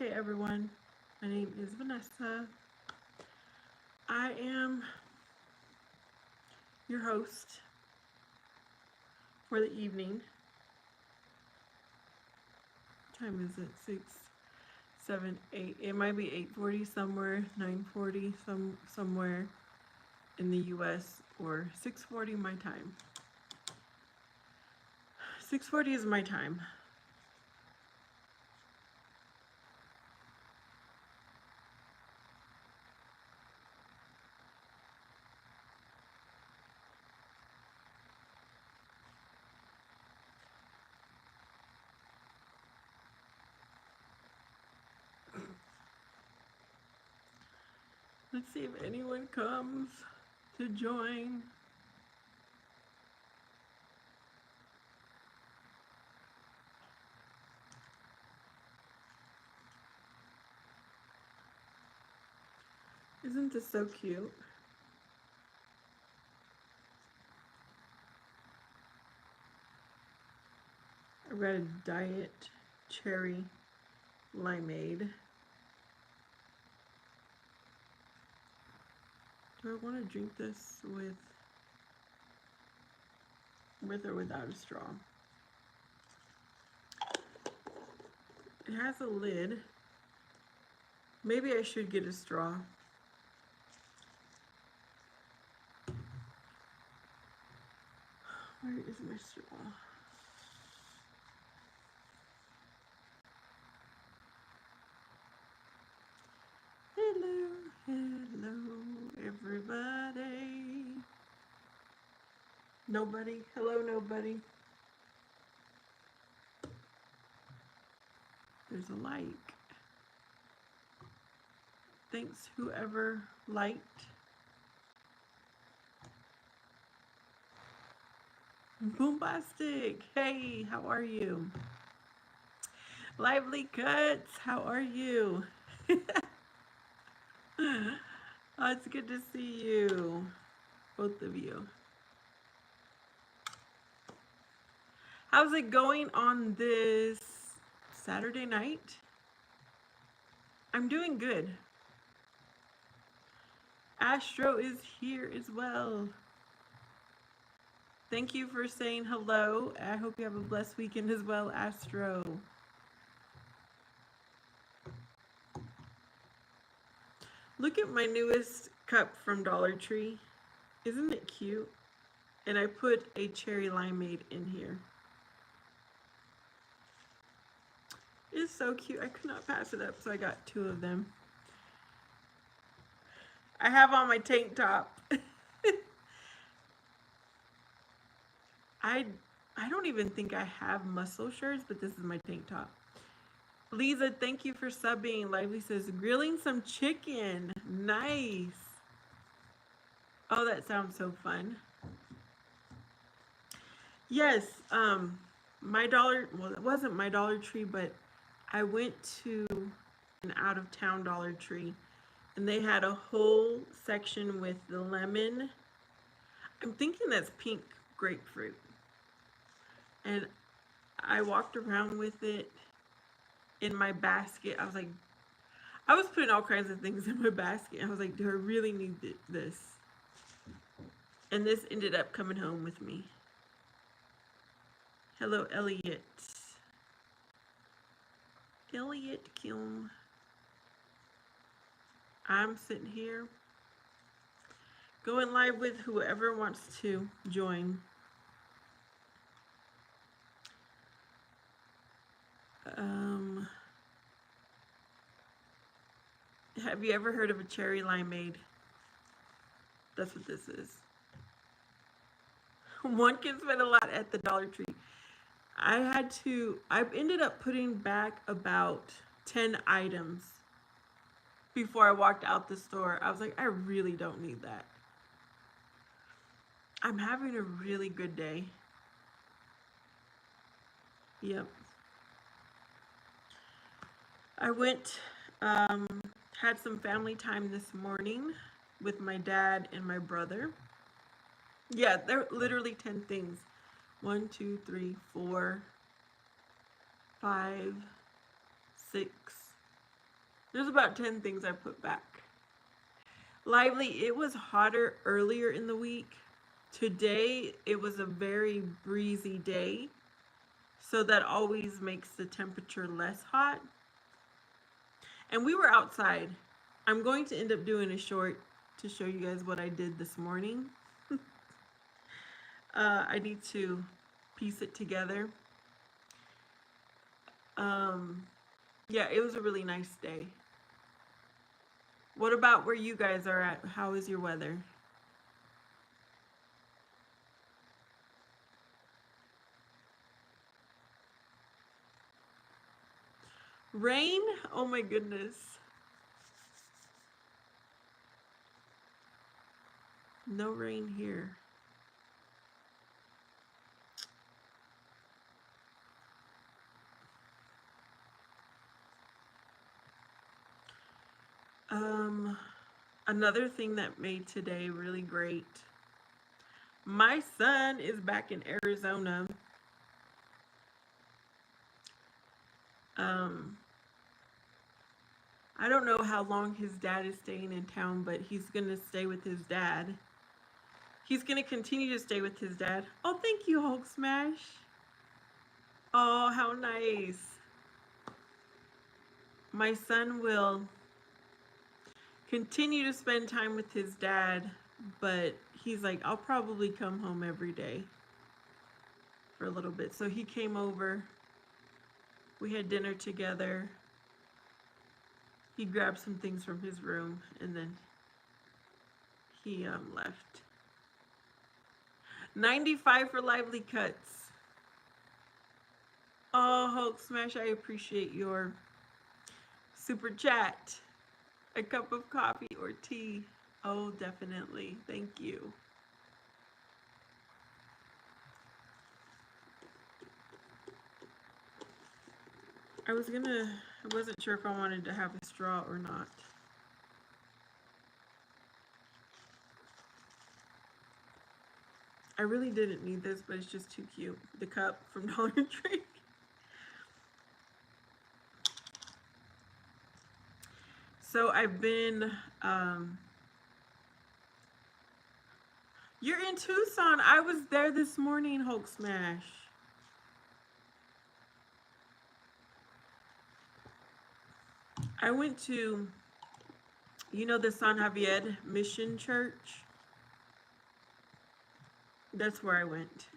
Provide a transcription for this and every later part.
Hey everyone, my name is Vanessa. I am your host for the evening. What time is it? 6, 7, 8. It might be 8:40 somewhere, 9:40 somewhere in the US, or 6:40 my time. 6:40 is my time. Let's see if anyone comes to join. Isn't this so cute? I've got a diet cherry limeade. Do I want to drink this with or without a straw? It has a lid. Maybe I should get a straw. Where is my straw? Hello, hello, everybody. Nobody? Hello, nobody. There's a like. Thanks, whoever liked. Boombastic. Hey, how are you? Lively Cuts, how are you? Oh, it's good to see you, both of you. How's it going on this Saturday night? I'm doing good. Astro is here as well. Thank you for saying hello. I hope you have a blessed weekend as well, Astro. Look at my newest cup from Dollar Tree. Isn't it cute? And I put a cherry limeade in here. It's so cute. I could not pass it up, so I got 2 of them. I have on my tank top. I don't even think I have muscle shirts, but this is my tank top. Lisa, thank you for subbing. Lively says, grilling some chicken. Nice. Oh, that sounds so fun. Yes, it wasn't my Dollar Tree, but I went to an out-of-town Dollar Tree, and they had a whole section with the lemon. I'm thinking that's pink grapefruit. And I walked around with it in my basket. I was putting all kinds of things in my basket. I was like, do I really need this? And this ended up coming home with me. Hello, Elliot. Elliot Kim. I'm sitting here going live with whoever wants to join. Have you ever heard of a cherry limeade? That's what this is. One can spend a lot at the Dollar Tree. I ended up putting back about 10 items before I walked out the store. I was like, I really don't need that. I'm having a really good day. Yep. I went, had some family time this morning with my dad and my brother. Yeah, they're literally 10 things. 1, 2, 3, 4, 5, 6, There's about 10 things I put back. Lively, it was hotter earlier in the week. Today, it was a very breezy day. So that always makes the temperature less hot. And we were outside. I'm going to end up doing a short to show you guys what I did this morning. I need to piece it together. Yeah, it was a really nice day. What about where you guys are at? How is your weather? Rain? Oh my goodness. No rain here. Another thing that made today really great. My son is back in Arizona. Um, I don't know how long his dad is staying in town, but he's gonna stay with his dad. He's gonna continue to stay with his dad. Oh, thank you, Hulk Smash. Oh, how nice. My son will continue to spend time with his dad, but he's like, I'll probably come home every day for a little bit. So he came over. We had dinner together. He grabbed some things from his room and then he left. 95 for lively cuts. Oh, Hulk Smash, I appreciate your super chat. A cup of coffee or tea. Oh, definitely. Thank you. I wasn't sure if I wanted to have a straw or not. I really didn't need this, but it's just too cute. The cup from Dollar Tree. So I've been, you're in Tucson. I was there this morning, Hulk Smash. I went to, the San Javier Mission Church? That's where I went.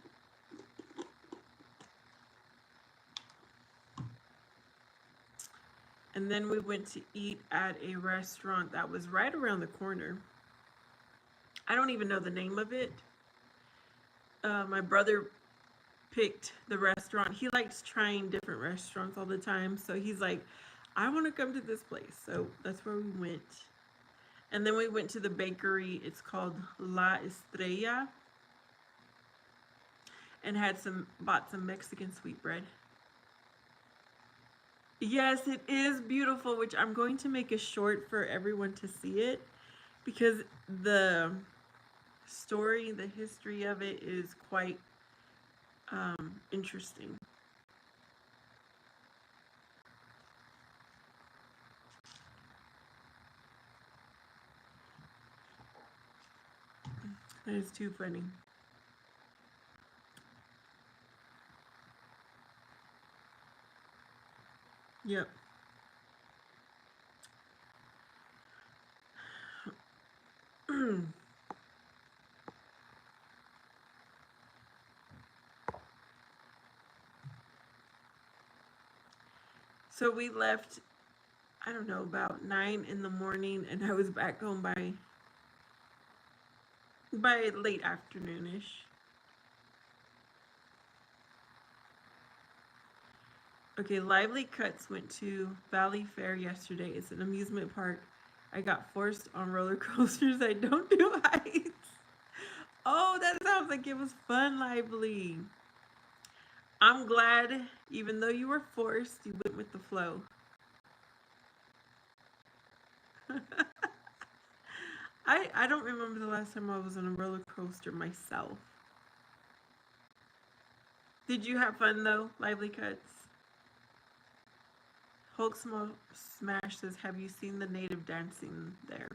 And then we went to eat at a restaurant that was right around the corner. I don't even know the name of it. My brother picked the restaurant. He likes trying different restaurants all the time. So he's like, I want to come to this place. So that's where we went. And then we went to the bakery. It's called La Estrella. And bought some Mexican sweetbread. Yes, it is beautiful, which I'm going to make a short for everyone to see it because the story, the history of it is quite interesting. That is too funny. Yep. So we left, I don't know, about 9 in the morning, and I was back home by late afternoonish. Okay, Lively Cuts went to Valley Fair yesterday. It's an amusement park. I got forced on roller coasters. I don't do heights. Oh, that sounds like it was fun, Lively. I'm glad, even though you were forced, you went with the flow. I don't remember the last time I was on a roller coaster myself. Did you have fun though, Lively Cuts? Hulk Smash says, have you seen the native dancing there?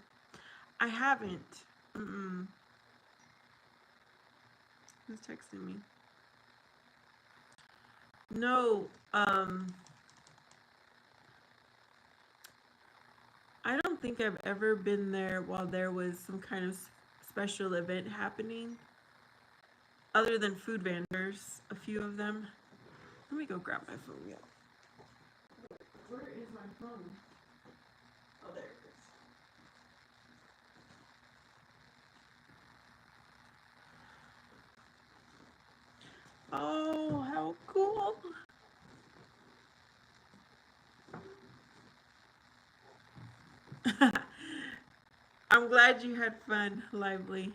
I haven't. Mm-mm. Who's texting me? No, I don't think I've ever been there while there was some kind of special event happening. Other than food vendors, a few of them. Let me go grab my phone. Yeah. Where is my phone? Oh, there it is. Oh, how cool. I'm glad you had fun, Lively.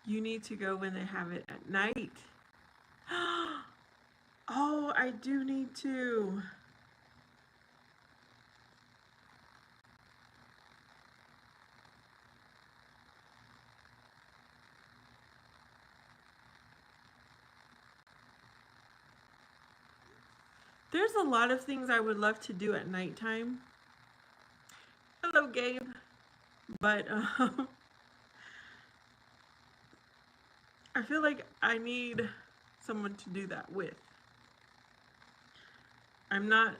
You need to go when they have it at night. Oh, I do need to. There's a lot of things I would love to do at nighttime. Hello, Gabe. But I feel like I need someone to do that with. I'm not,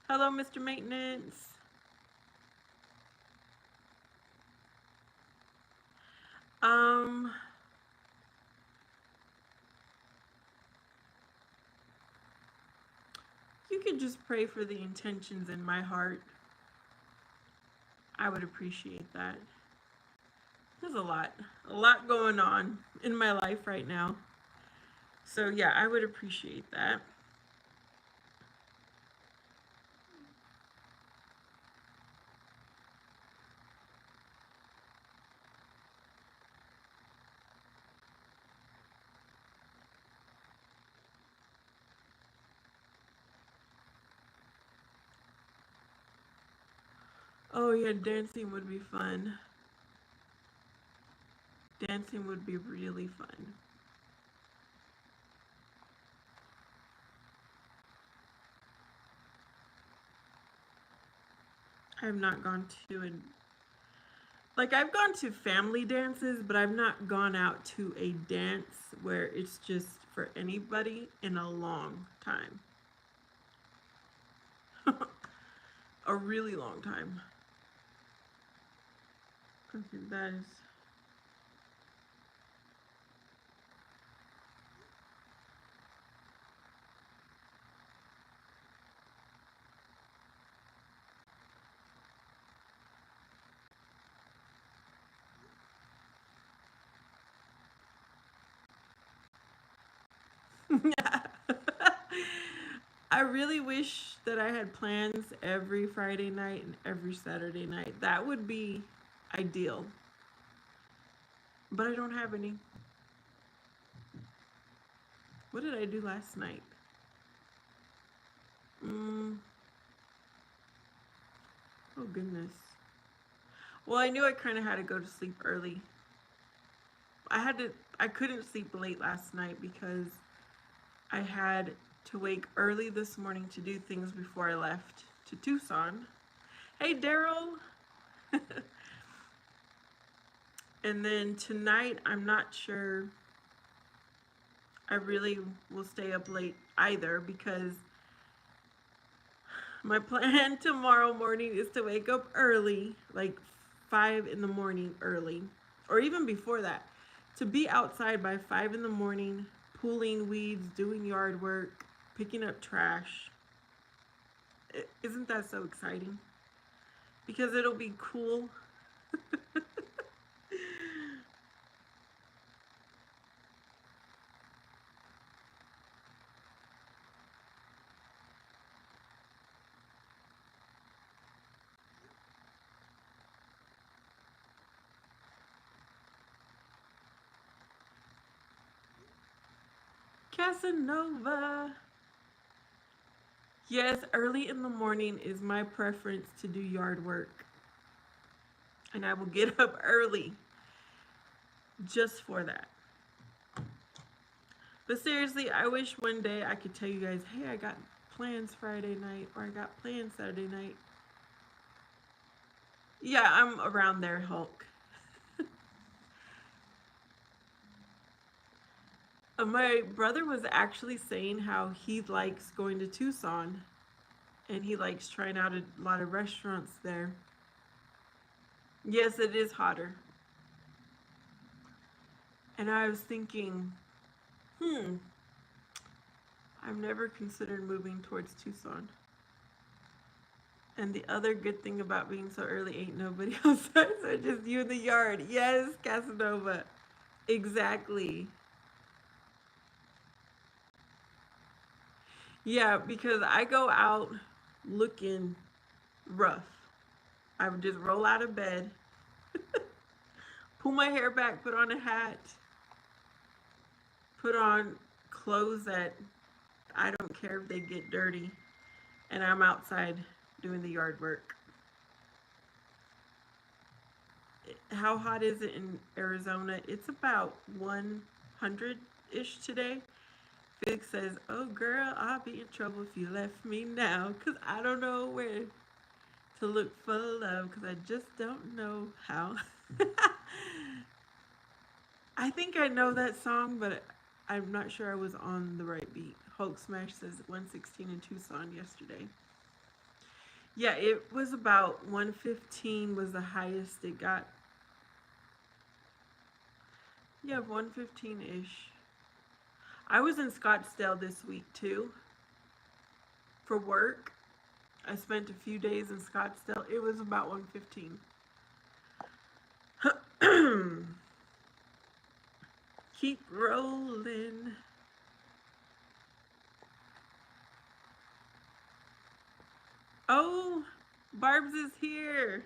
hello, Mr. Maintenance. Um, you could just pray for the intentions in my heart. I would appreciate that. There's a lot going on in my life right now. So yeah, I would appreciate that. Oh yeah, dancing would be fun. Dancing would be really fun. I have not gone to like I've gone to family dances, but I've not gone out to a dance where it's just for anybody in a long time. A really long time. Okay, that is. I really wish that I had plans every Friday night and every Saturday night. That would be ideal. But I don't have any. What did I do last night? Mm, oh, goodness. Well, I knew I kind of had to go to sleep early. I couldn't sleep late last night because I had to wake early this morning to do things before I left to Tucson. Hey, Daryl. And then tonight, I'm not sure I really will stay up late either because my plan tomorrow morning is to wake up early, like 5 in the morning early, or even before that, to be outside by 5 in the morning, pulling weeds, doing yard work, picking up trash. Isn't that so exciting? Because it'll be cool. Casanova. Yes, early in the morning is my preference to do yard work. And I will get up early just for that. But seriously, I wish one day I could tell you guys, hey, I got plans Friday night or I got plans Saturday night. Yeah, I'm around there, Hulk. My brother was actually saying how he likes going to Tucson and he likes trying out a lot of restaurants there. Yes, it is hotter. And I was thinking, hmm, I've never considered moving towards Tucson. And the other good thing about being so early ain't nobody outside, so just you in the yard. Yes, Casanova. Exactly. Yeah, because I go out looking rough. I would just roll out of bed, pull my hair back, put on a hat, put on clothes that I don't care if they get dirty, and I'm outside doing the yard work. How hot is it in Arizona? It's about 100-ish today. Felix says, oh girl, I'll be in trouble if you left me now, because I don't know where to look for love, because I just don't know how. I think I know that song, but I'm not sure I was on the right beat. Hulk Smash says 116 in Tucson yesterday. Yeah, it was about 115 was the highest it got. Yeah, 115-ish. I was in Scottsdale this week too for work. I spent a few days in Scottsdale. It was about 115. Keep rolling. Oh, Barb's is here.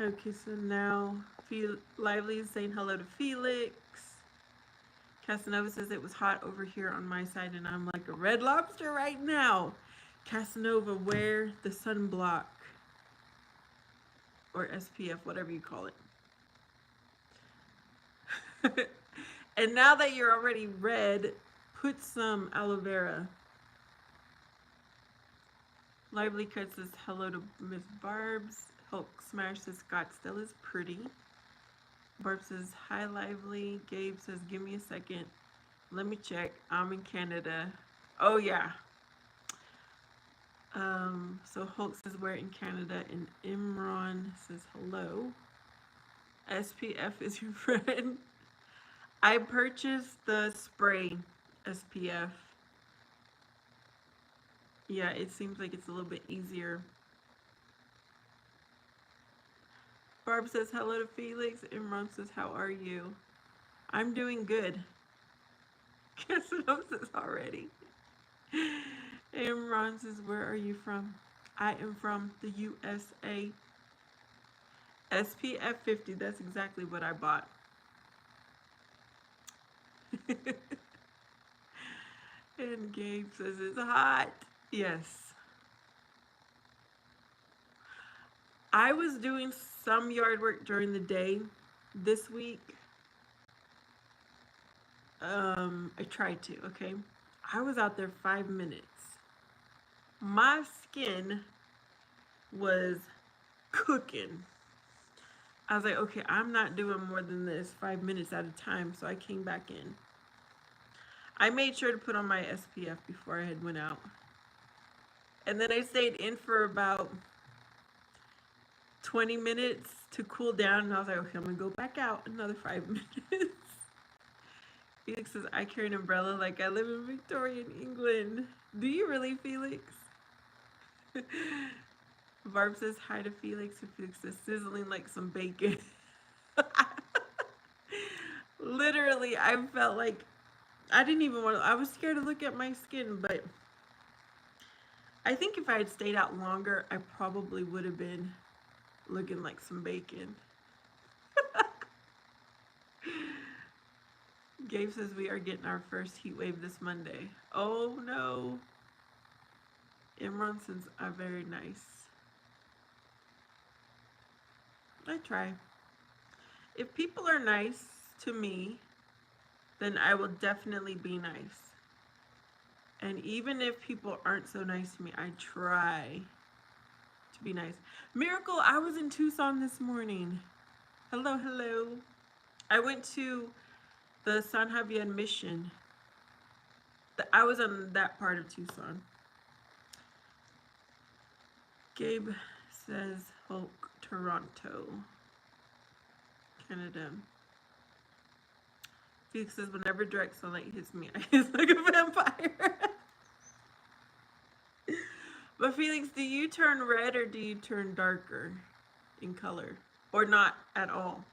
Okay, so now Lively is saying hello to Felix. Casanova says it was hot over here on my side and I'm like a red lobster right now. Casanova, wear the sunblock or SPF, whatever you call it. And now that you're already red, put some aloe vera. Lively Cut says hello to Miss Barb's. Hulk Smash says Scottsdale is pretty. Barb says hi Lively. Gabe says give me a second. Let me check. I'm in Canada. Oh yeah. So Hulk says we're in Canada and Imran says hello. SPF is your friend. I purchased the spray SPF. Yeah, it seems like it's a little bit easier. Barb says hello to Felix. Imran says how are you? I'm doing good. Casanova says already. Imran says where are you from? I am from the USA. SPF 50, that's exactly what I bought. And Gabe says it's hot. Yes. I was doing some yard work during the day this week. I tried to, okay? I was out there 5 minutes. My skin was cooking. I was like, okay, I'm not doing more than this 5 minutes at a time, so I came back in. I made sure to put on my SPF before I had went out. And then I stayed in for about 20 minutes to cool down, and I was like, okay, I'm gonna go back out another 5 minutes. Felix says, I carry an umbrella like I live in Victorian England. Do you really, Felix? Barb says hi to Felix, and Felix says sizzling like some bacon. Literally, I felt like I didn't even want to, I was scared to look at my skin, but I think if I had stayed out longer, I probably would have been looking like some bacon. Gabe says we are getting our first heat wave this Monday. Oh no. Imransons are very nice. I try. If people are nice to me, then I will definitely be nice. And even if people aren't so nice to me, I try to be nice. Miracle, I was in Tucson this morning. Hello, hello. I went to the San Javier mission. I was on that part of Tucson. Gabe says Hulk Toronto, Canada. Felix says whenever direct sunlight hits me, I hiss like a vampire. But Felix, do you turn red or do you turn darker in color? Or not at all?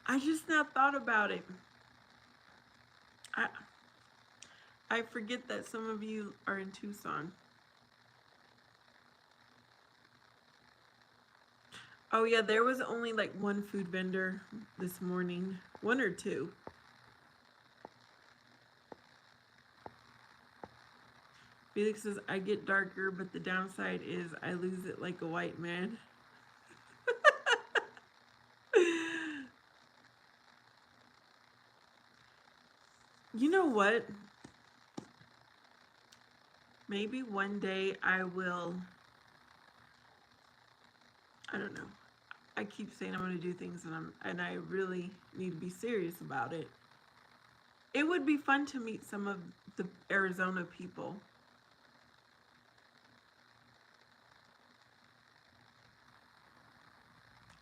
I just now thought about it. I forget that some of you are in Tucson. Oh yeah, there was only like one food vendor this morning. One or two. Felix says, I get darker, but the downside is I lose it like a white man. You know what? Maybe one day I will. I don't know. I keep saying I'm going to do things and I really need to be serious about it. It would be fun to meet some of the Arizona people.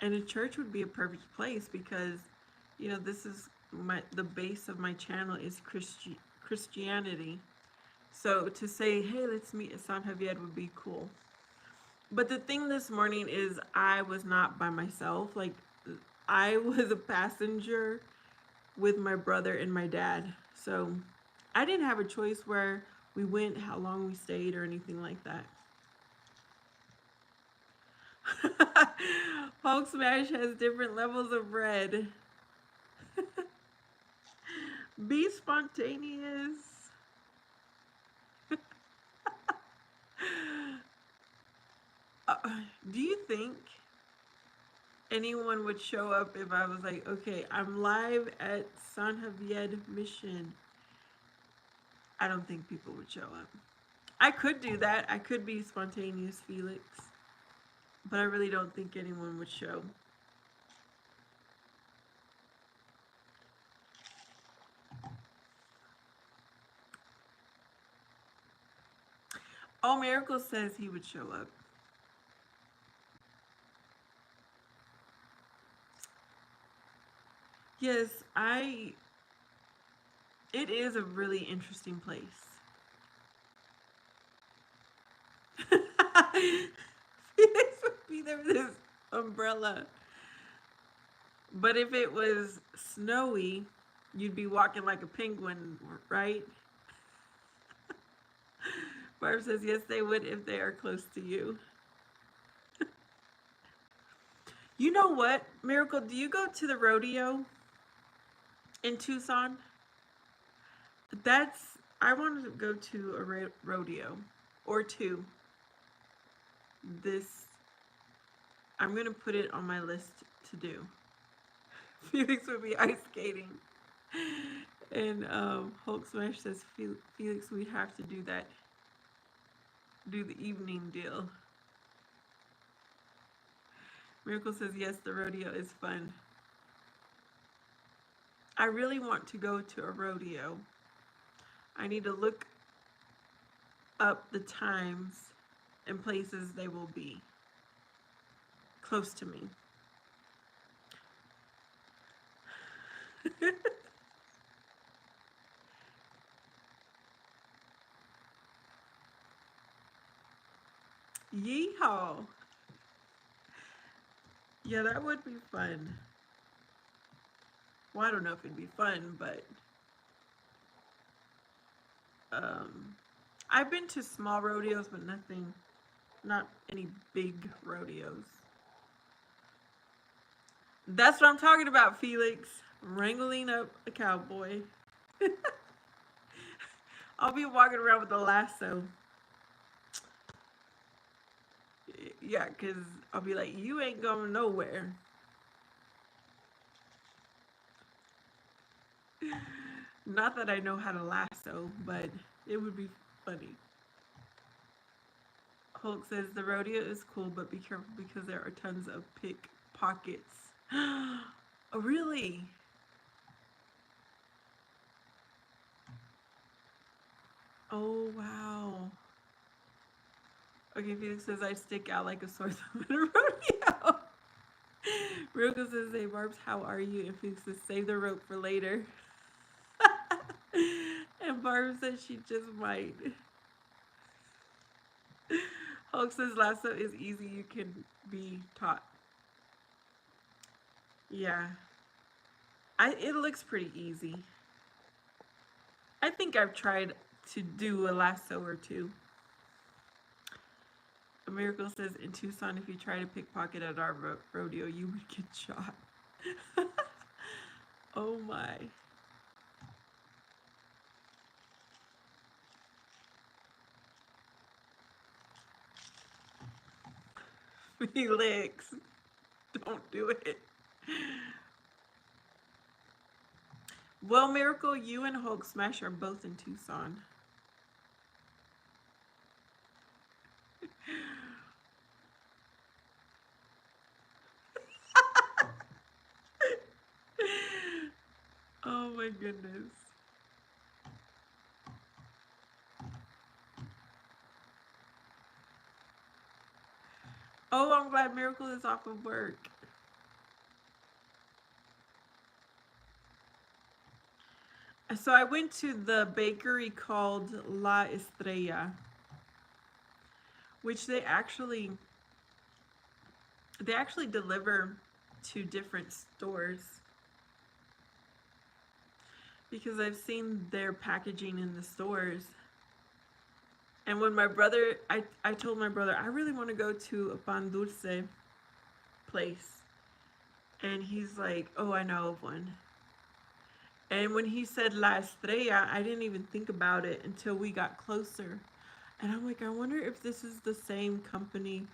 And a church would be a perfect place because, you know, this is the base of my channel is Christianity. So to say, hey, let's meet at San Javier would be cool. But the thing this morning is I was not by myself. Like, I was a passenger with my brother and my dad. So I didn't have a choice where we went, how long we stayed, or anything like that. Hulk Smash has different levels of red. Be spontaneous. Do you think anyone would show up if I was like, okay, I'm live at San Javier Mission? I don't think people would show up. I could do that. I could be spontaneous, Felix. But I really don't think anyone would show. Oh, Miracle says he would show up. Yes, it is a really interesting place. Felix would be there with his umbrella. But if it was snowy, you'd be walking like a penguin, right? Barb says, yes, they would if they are close to you. You know what, Miracle, do you go to the rodeo in Tucson? I wanted to go to a rodeo or two. I'm going to put it on my list to do. Felix would be ice skating. And Hulk Smash says, Felix, we have to do that. Do the evening deal. Miracle says, yes, the rodeo is fun. I really want to go to a rodeo. I need to look up the times and places they will be close to me. Yeehaw! Yeah, that would be fun. Well, I don't know if it'd be fun, but I've been to small rodeos, but not any big rodeos. That's what I'm talking about, Felix. Wrangling up a cowboy. I'll be walking around with a lasso. Yeah, because I'll be like, you ain't going nowhere. Not that I know how to lasso, but it would be funny. Hulk says the rodeo is cool, but be careful because there are tons of pickpockets. Oh, really? Oh, wow. Okay, Felix says I stick out like a sore thumb in a rodeo. Ryoko says, hey, Barbs, how are you? And Felix says, save the rope for later. And Barb says she just might. Hulk says lasso is easy, you can be taught. Yeah. It looks pretty easy. I think I've tried to do a lasso or two. A Miracle says in Tucson, if you try to pickpocket at our rodeo, you would get shot. Oh my. Felix, don't do it. Well, Miracle, you and Hulk Smash are both in Tucson. Oh my goodness. Oh, I'm glad Miracle is off of work. So I went to the bakery called La Estrella, which they actually deliver to different stores because I've seen their packaging in the stores. And when my brother, I told my brother, I really want to go to a pan dulce place. And he's like, oh, I know of one. And when he said La Estrella, I didn't even think about it until we got closer. And I'm like, I wonder if this is the same company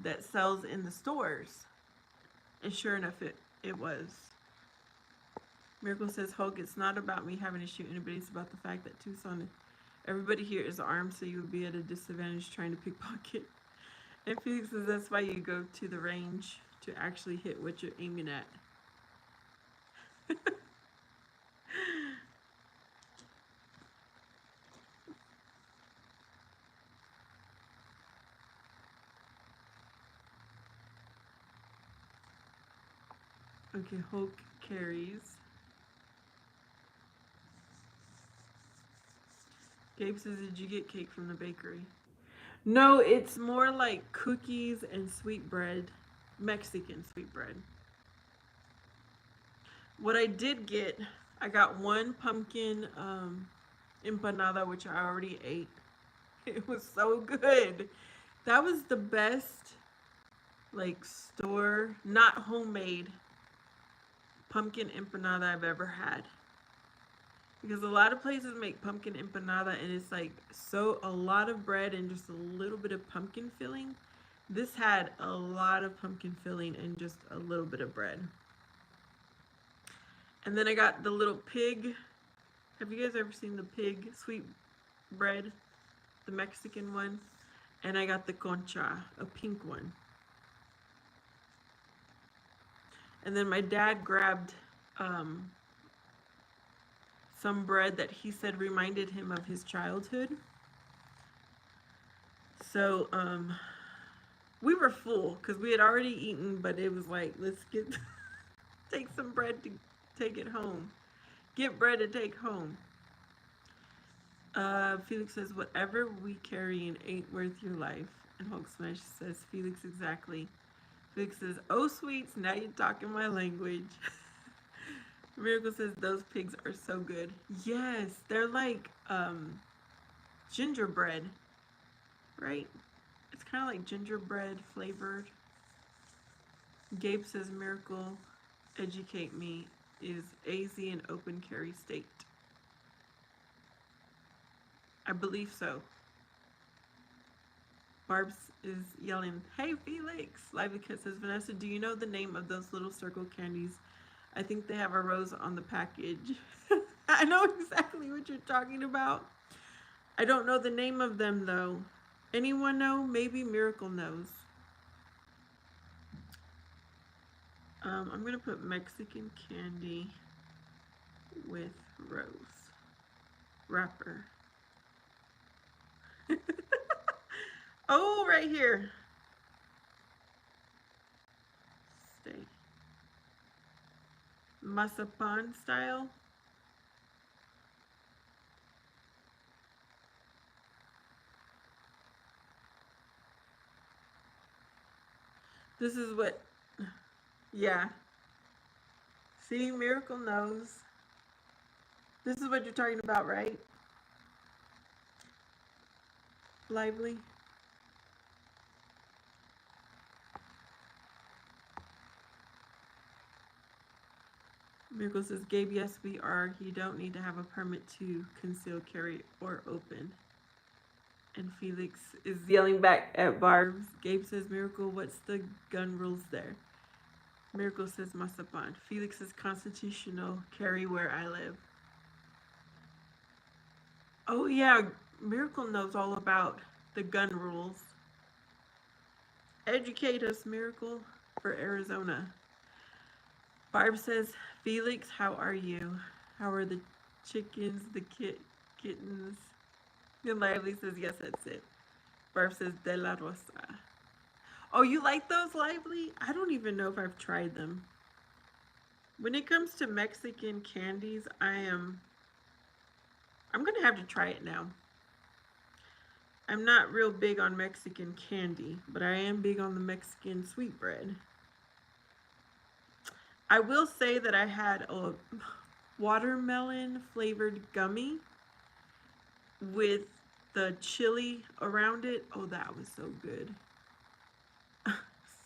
that sells in the stores. And sure enough, it was. Miracle says, Hulk, it's not about me having to shoot anybody. It's about the fact that Tucson, everybody here is armed, so you would be at a disadvantage trying to pickpocket. And Felix says, that's why you go to the range to actually hit what you're aiming at. Okay, Hulk carries. Gabe says, did you get cake from the bakery? No, it's more like cookies and sweet bread. Mexican sweet bread. What I did get, I got one pumpkin empanada, which I already ate. It was so good. That was the best, like, store, not homemade, pumpkin empanada I've ever had. Because a lot of places make pumpkin empanada and it's like a lot of bread and just a little bit of pumpkin filling. This had a lot of pumpkin filling and just a little bit of bread. And then I got the little pig. Have you guys ever seen the pig sweet bread? The Mexican one. And I got the concha, a pink one. And then my dad grabbed some bread that he said reminded him of his childhood. So we were full because we had already eaten, but it was like, let's take some bread to take it home. Get bread to take home. Felix says, whatever we carrying ain't worth your life. And Hulk Smash says, Felix, exactly. Felix says, oh, sweets, now you're talking my language. Miracle says, those pigs are so good. Yes, they're like gingerbread, right? It's kind of like gingerbread flavored. Gabe says Miracle, educate me, is AZ an open carry state? I believe so. Barb's is yelling, hey Felix! Lively Kid says, Vanessa, do you know the name of those little circle candies? I think they have a rose on the package. I know exactly what you're talking about. I don't know the name of them though. Anyone know? Maybe Miracle knows. I'm gonna put Mexican candy with rose wrapper. Oh, right here. Stay. Mazapan style. This is what, yeah. See, Miracle knows. This is what you're talking about, right? Lively. Miracle says, Gabe, yes, we are. You don't need to have a permit to conceal, carry, or open. And Felix is yelling back at Barb's. Gabe says, Miracle, what's the gun rules there? Miracle says, Masapan. Felix is constitutional, carry where I live. Oh, yeah, Miracle knows all about the gun rules. Educate us, Miracle, for Arizona. Barb says, Felix, how are you? How are the chickens, the kittens? And Lively says, yes, that's it. Barb says, De La Rosa. Oh, you like those, Lively? I don't even know if I've tried them. When it comes to Mexican candies, I'm going to have to try it now. I'm not real big on Mexican candy, but I am big on the Mexican sweetbread. I will say that I had a watermelon flavored gummy with the chili around it. Oh, that was so good.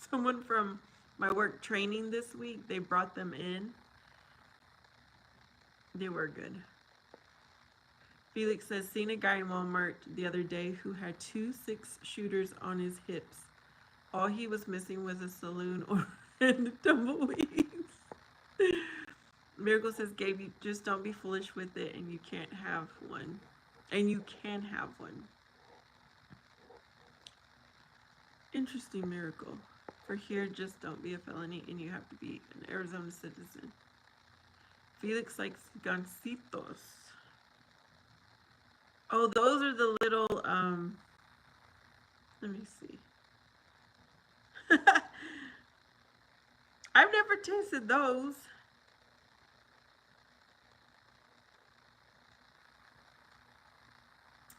Someone from my work training this week, they brought them in. They were good. Felix says, seen a guy in Walmart the other day who had 2 6-shooters on his hips. All he was missing was a saloon or and tumbleweeds. Miracle says, Gabe, you just don't be foolish with it and you can't have one. And you can have one. Interesting, Miracle. For here, just don't be a felony and you have to be an Arizona citizen. Felix likes gancitos. Oh, those are the little, let me see. I've never tasted those.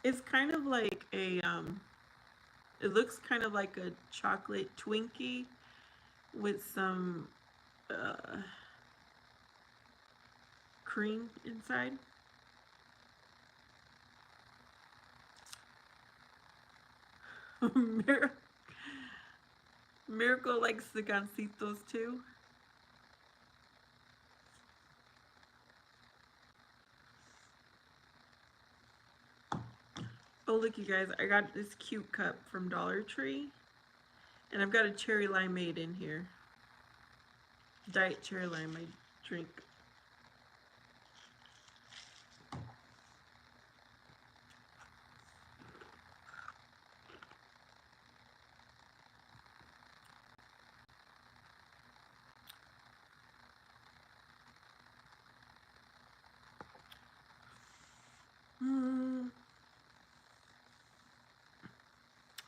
It's kind of like a, it looks kind of like a chocolate Twinkie with some cream inside. Miracle likes the gancitos too. Oh, look, you guys, I got this cute cup from Dollar Tree. And I've got a cherry limeade in here. Diet cherry lime, I drink.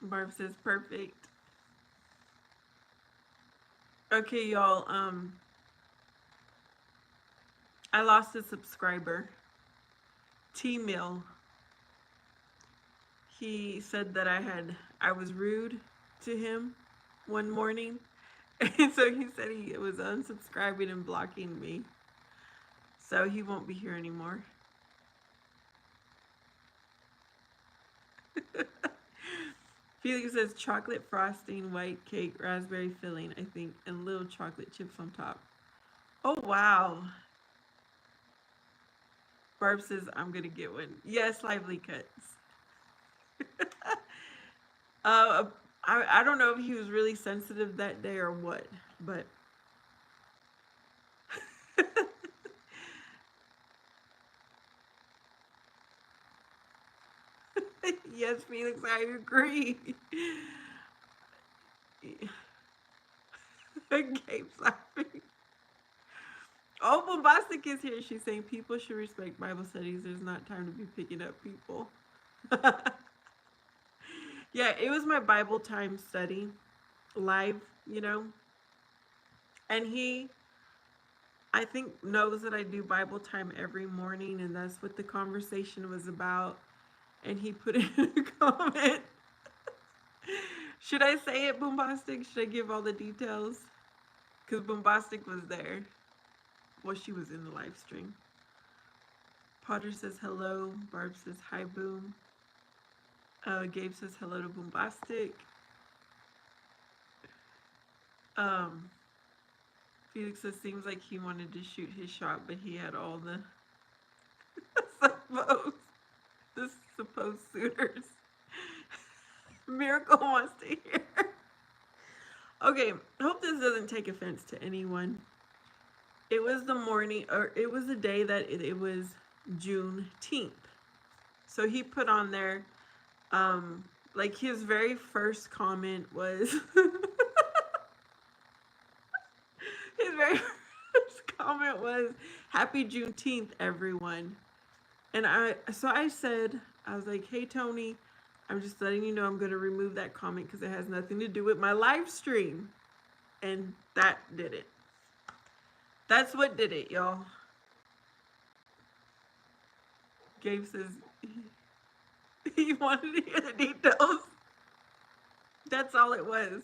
Barb says perfect. Okay, y'all, I lost a subscriber. T-Mill. He said that I was rude to him one morning. And so he said he was unsubscribing and blocking me. So he won't be here anymore. Felix says chocolate frosting, white cake, raspberry filling, I think, and little chocolate chips on top. Oh, wow. Barb says, I'm going to get one. Yes, Lively Cuts. uh, I don't know if he was really sensitive that day or what, but yes, Felix, I agree. Gabe's laughing. Oh, Bombastic is here. She's saying people should respect Bible studies. There's not time to be picking up people. Yeah, it was my Bible time study live, you know. And he, I think, knows that I do Bible time every morning, and that's what the conversation was about. And he put in a comment. Should I say it, Bombastic? Should I give all the details? Because Bombastic was there. Well, she was in the live stream. Potter says hello. Barb says hi, Boom. Gabe says hello to Bombastic. Um, Felix says seems like he wanted to shoot his shot, but he had all the supposed suitors. Miracle wants to hear. Okay, I hope this doesn't take offense to anyone. It was the morning, or it was the day that it was Juneteenth. So he put on there, like his very first comment was, his very first comment was, "Happy Juneteenth, everyone." And I said, I was like, "Hey Tony, I'm just letting you know I'm going to remove that comment because it has nothing to do with my live stream." And that did it. That's what did it, y'all. Gabe says he wanted to hear the details. That's all it was.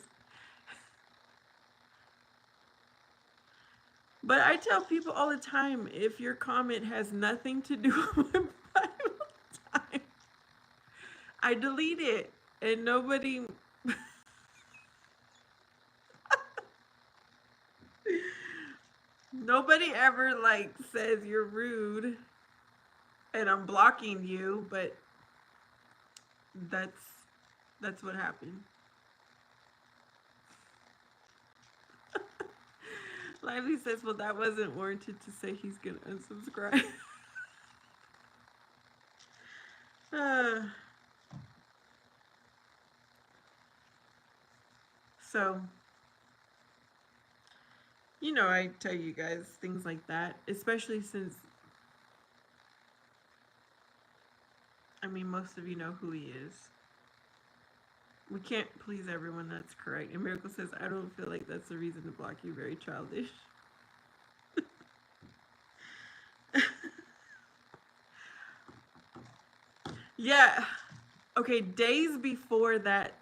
But I tell people all the time, if your comment has nothing to do with Bible time, I delete it. And nobody... nobody ever, like, says you're rude and I'm blocking you, but that's what happened. Lively says, well, that wasn't warranted to say he's going to unsubscribe. So, you know, I tell you guys things like that, especially since, I mean, most of you know who he is. We can't please everyone, that's correct. And Miracle says, I don't feel like that's a reason to block you, very childish. Yeah. Okay, days before that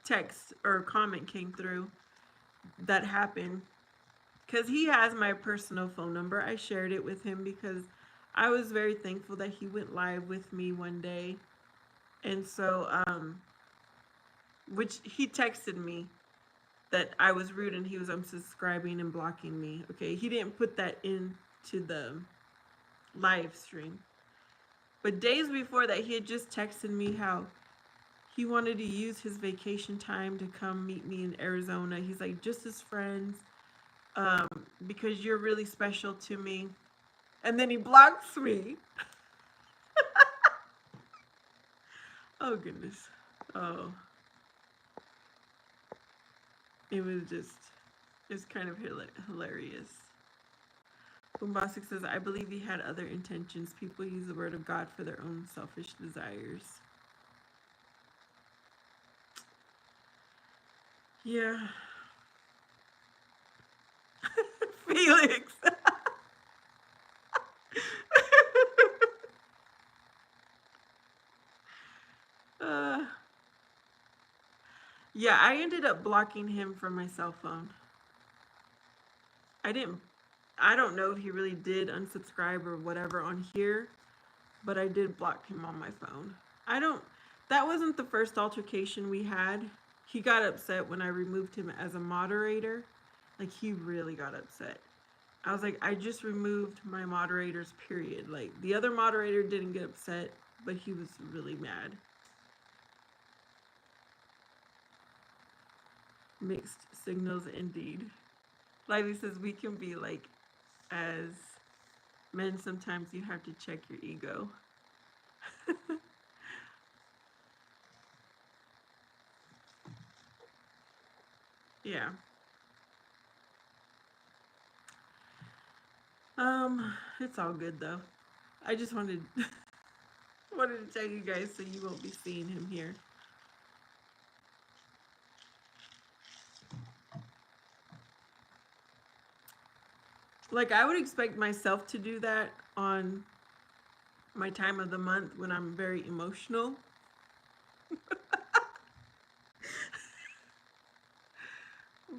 text or comment came through, that happened, because he has my personal phone number. I shared it with him because I was very thankful that he went live with me one day. And so, which he texted me that I was rude and he was unsubscribing and blocking me. Okay, he didn't put that into the live stream. But days before that, he had just texted me how he wanted to use his vacation time to come meet me in Arizona. He's like, just as friends, because you're really special to me. And then he blocks me. Oh, goodness. Oh. It was just, it's kind of hilarious. Bombastic says, I believe he had other intentions. People use the word of God for their own selfish desires. Yeah. Felix. Yeah, I ended up blocking him from my cell phone. I don't know if he really did unsubscribe or whatever on here, but I did block him on my phone. That wasn't the first altercation we had. He got upset when I removed him as a moderator. Like, he really got upset. I was like, I just removed my moderators, period. Like, the other moderator didn't get upset, but he was really mad. Mixed signals indeed. Lively says we can be like, as men, sometimes you have to check your ego. Yeah. It's all good though. I just wanted wanted to tell you guys so you won't be seeing him here. Like, I would expect myself to do that on my time of the month when I'm very emotional.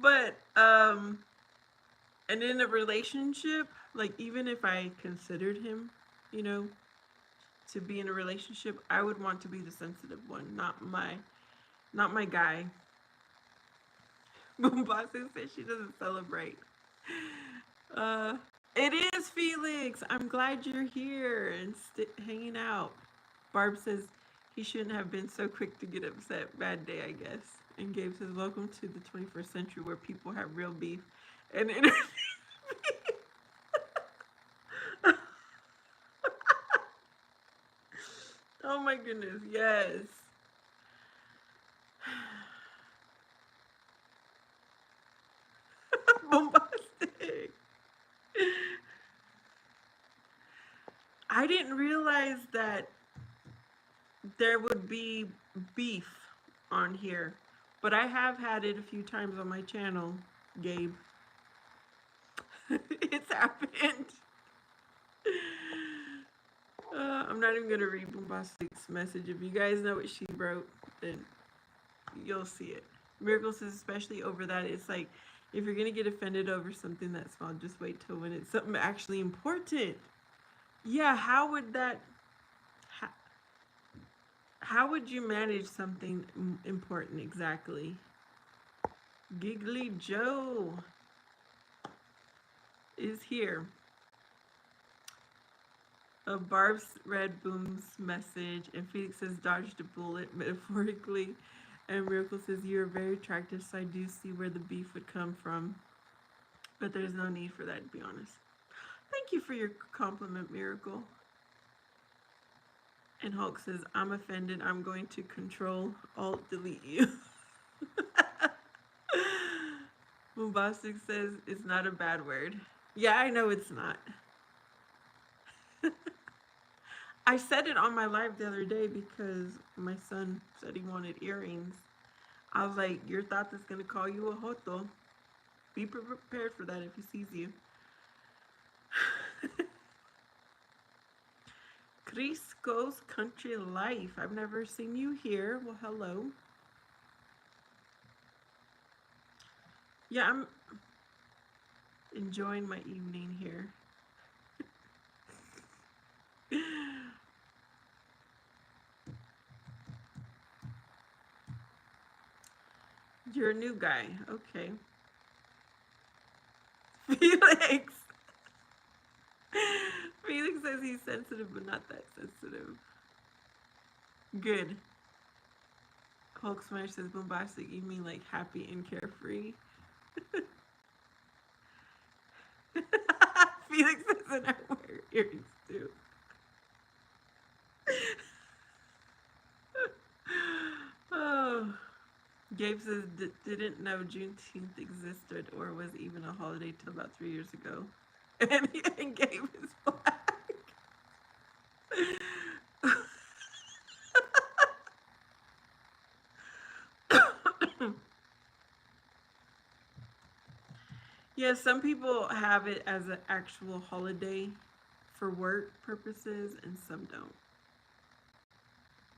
But and in a relationship, like, even if I considered him, you know, to be in a relationship, I would want to be the sensitive one, not my guy. Bombastic says she doesn't celebrate. Uh, it is Felix. I'm glad you're here and hanging out. Barb says he shouldn't have been so quick to get upset. Bad day, I guess. And Gabe says, welcome to the 21st century where people have real beef and oh my goodness, yes. Bombastic. I didn't realize that there would be beef on here, but I have had it a few times on my channel, Gabe. It's happened. I'm not even gonna read Bombastic's message. If you guys know what she wrote, then you'll see it. Miracle says, especially over that, it's like, if you're gonna get offended over something that small, just wait till when it's something actually important. Yeah, how would that, how would you manage something important exactly? Giggly Joe is here. Barb's read Boom's message, and Felix says dodged a bullet metaphorically, and Miracle says you're very attractive, so I do see where the beef would come from, but there's no need for that, to be honest. Thank you for your compliment, Miracle. And Hulk says, I'm offended. I'm going to control alt delete you. Bombastic says it's not a bad word. Yeah, I know it's not. I said it on my live the other day because my son said he wanted earrings. I was like, your thought is going to call you a joto. Be prepared for that if he sees you. Crisco's Country Life. I've never seen you here. Well, hello. Yeah, I'm enjoying my evening here. You're a new guy. Okay. Felix. Felix says he's sensitive, but not that sensitive. Good. Hulk Smash says bombastic. You mean like happy and carefree? Felix says and I wear earrings too. Oh. Gabe says didn't know Juneteenth existed or was even a holiday till about 3 years ago. And Gabe is black. Yeah, some people have it as an actual holiday for work purposes and some don't.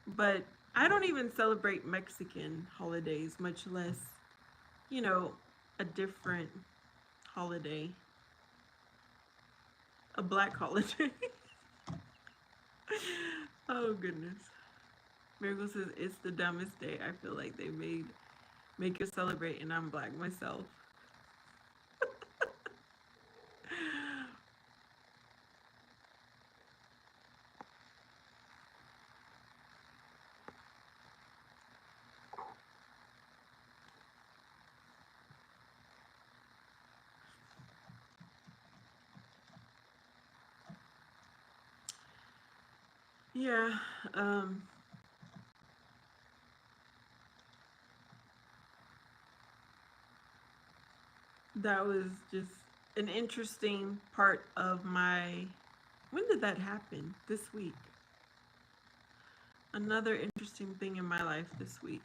But I don't even celebrate Mexican holidays, much less, you know, a different holiday, a black holiday. Oh, goodness. Miracle says it's the dumbest day. I feel like they make you celebrate, and I'm black myself. Yeah, um, that was just an interesting part of my. When did that happen? This week. Another interesting thing in my life this week.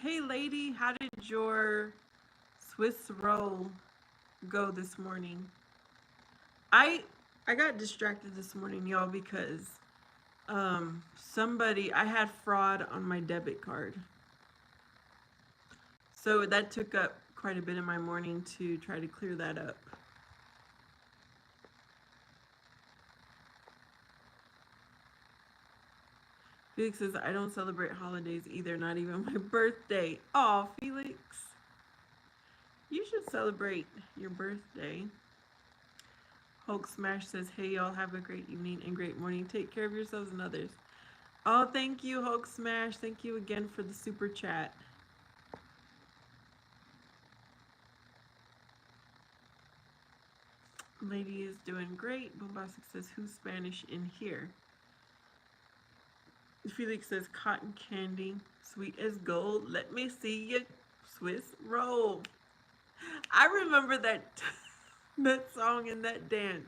Hey, lady, how did your Swiss roll go this morning? I I got distracted this morning, y'all, because somebody I had fraud on my debit card. So that took up quite a bit of my morning to try to clear that up. Felix says, I don't celebrate holidays either, not even my birthday. Aw, Felix. You should celebrate your birthday. Hulk Smash says, hey, y'all, have a great evening and great morning. Take care of yourselves and others. Oh, thank you, Hulk Smash. Thank you again for the super chat. Lady is doing great. Bombastic says, who's Spanish in here? Felix says, cotton candy, sweet as gold. Let me see your Swiss roll. I remember that that song and that dance.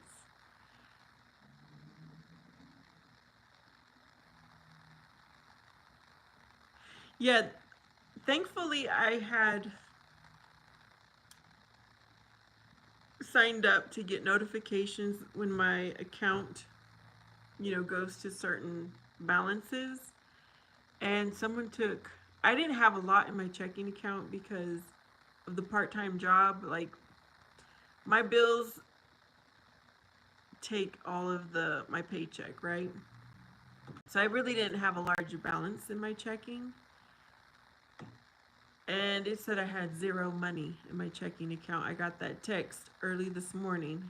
Yeah, thankfully I had signed up to get notifications when my account, goes to certain balances. And someone took, I didn't have a lot in my checking account because of the part-time job. Like, my bills take all of my paycheck, right? So I really didn't have a large balance in my checking. And it said I had zero money in my checking account. I got that text early this morning.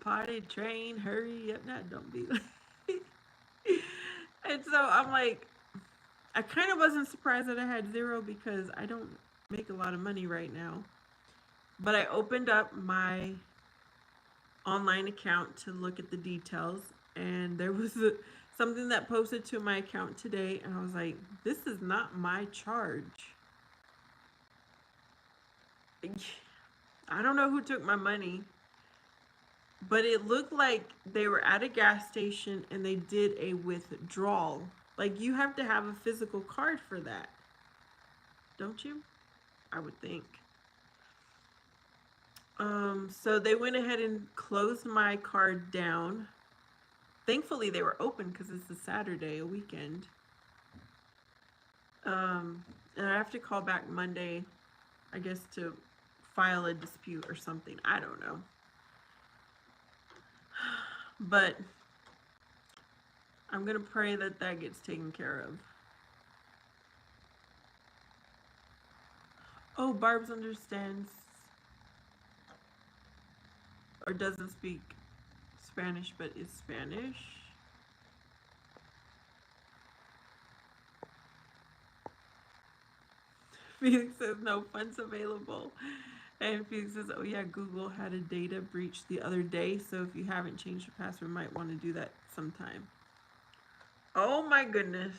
Party train, hurry up, now don't be late. And so I'm like, I kind of wasn't surprised that I had zero because I don't make a lot of money right now. But I opened up my online account to look at the details, and there was something that posted to my account today, and I was like, this is not my charge. I don't know who took my money, but it looked like they were at a gas station and they did a withdrawal. Like, you have to have a physical card for that, don't you? I would think. So they went ahead and closed my card down. Thankfully, they were open because it's a Saturday, a weekend. And I have to call back Monday, I guess, to file a dispute or something. I don't know. But I'm going to pray that that gets taken care of. Oh, Barb's understands or doesn't speak Spanish, but is Spanish. Felix says no funds available. And Felix says, oh yeah, Google had a data breach the other day, so if you haven't changed your password, might want to do that sometime. Oh my goodness.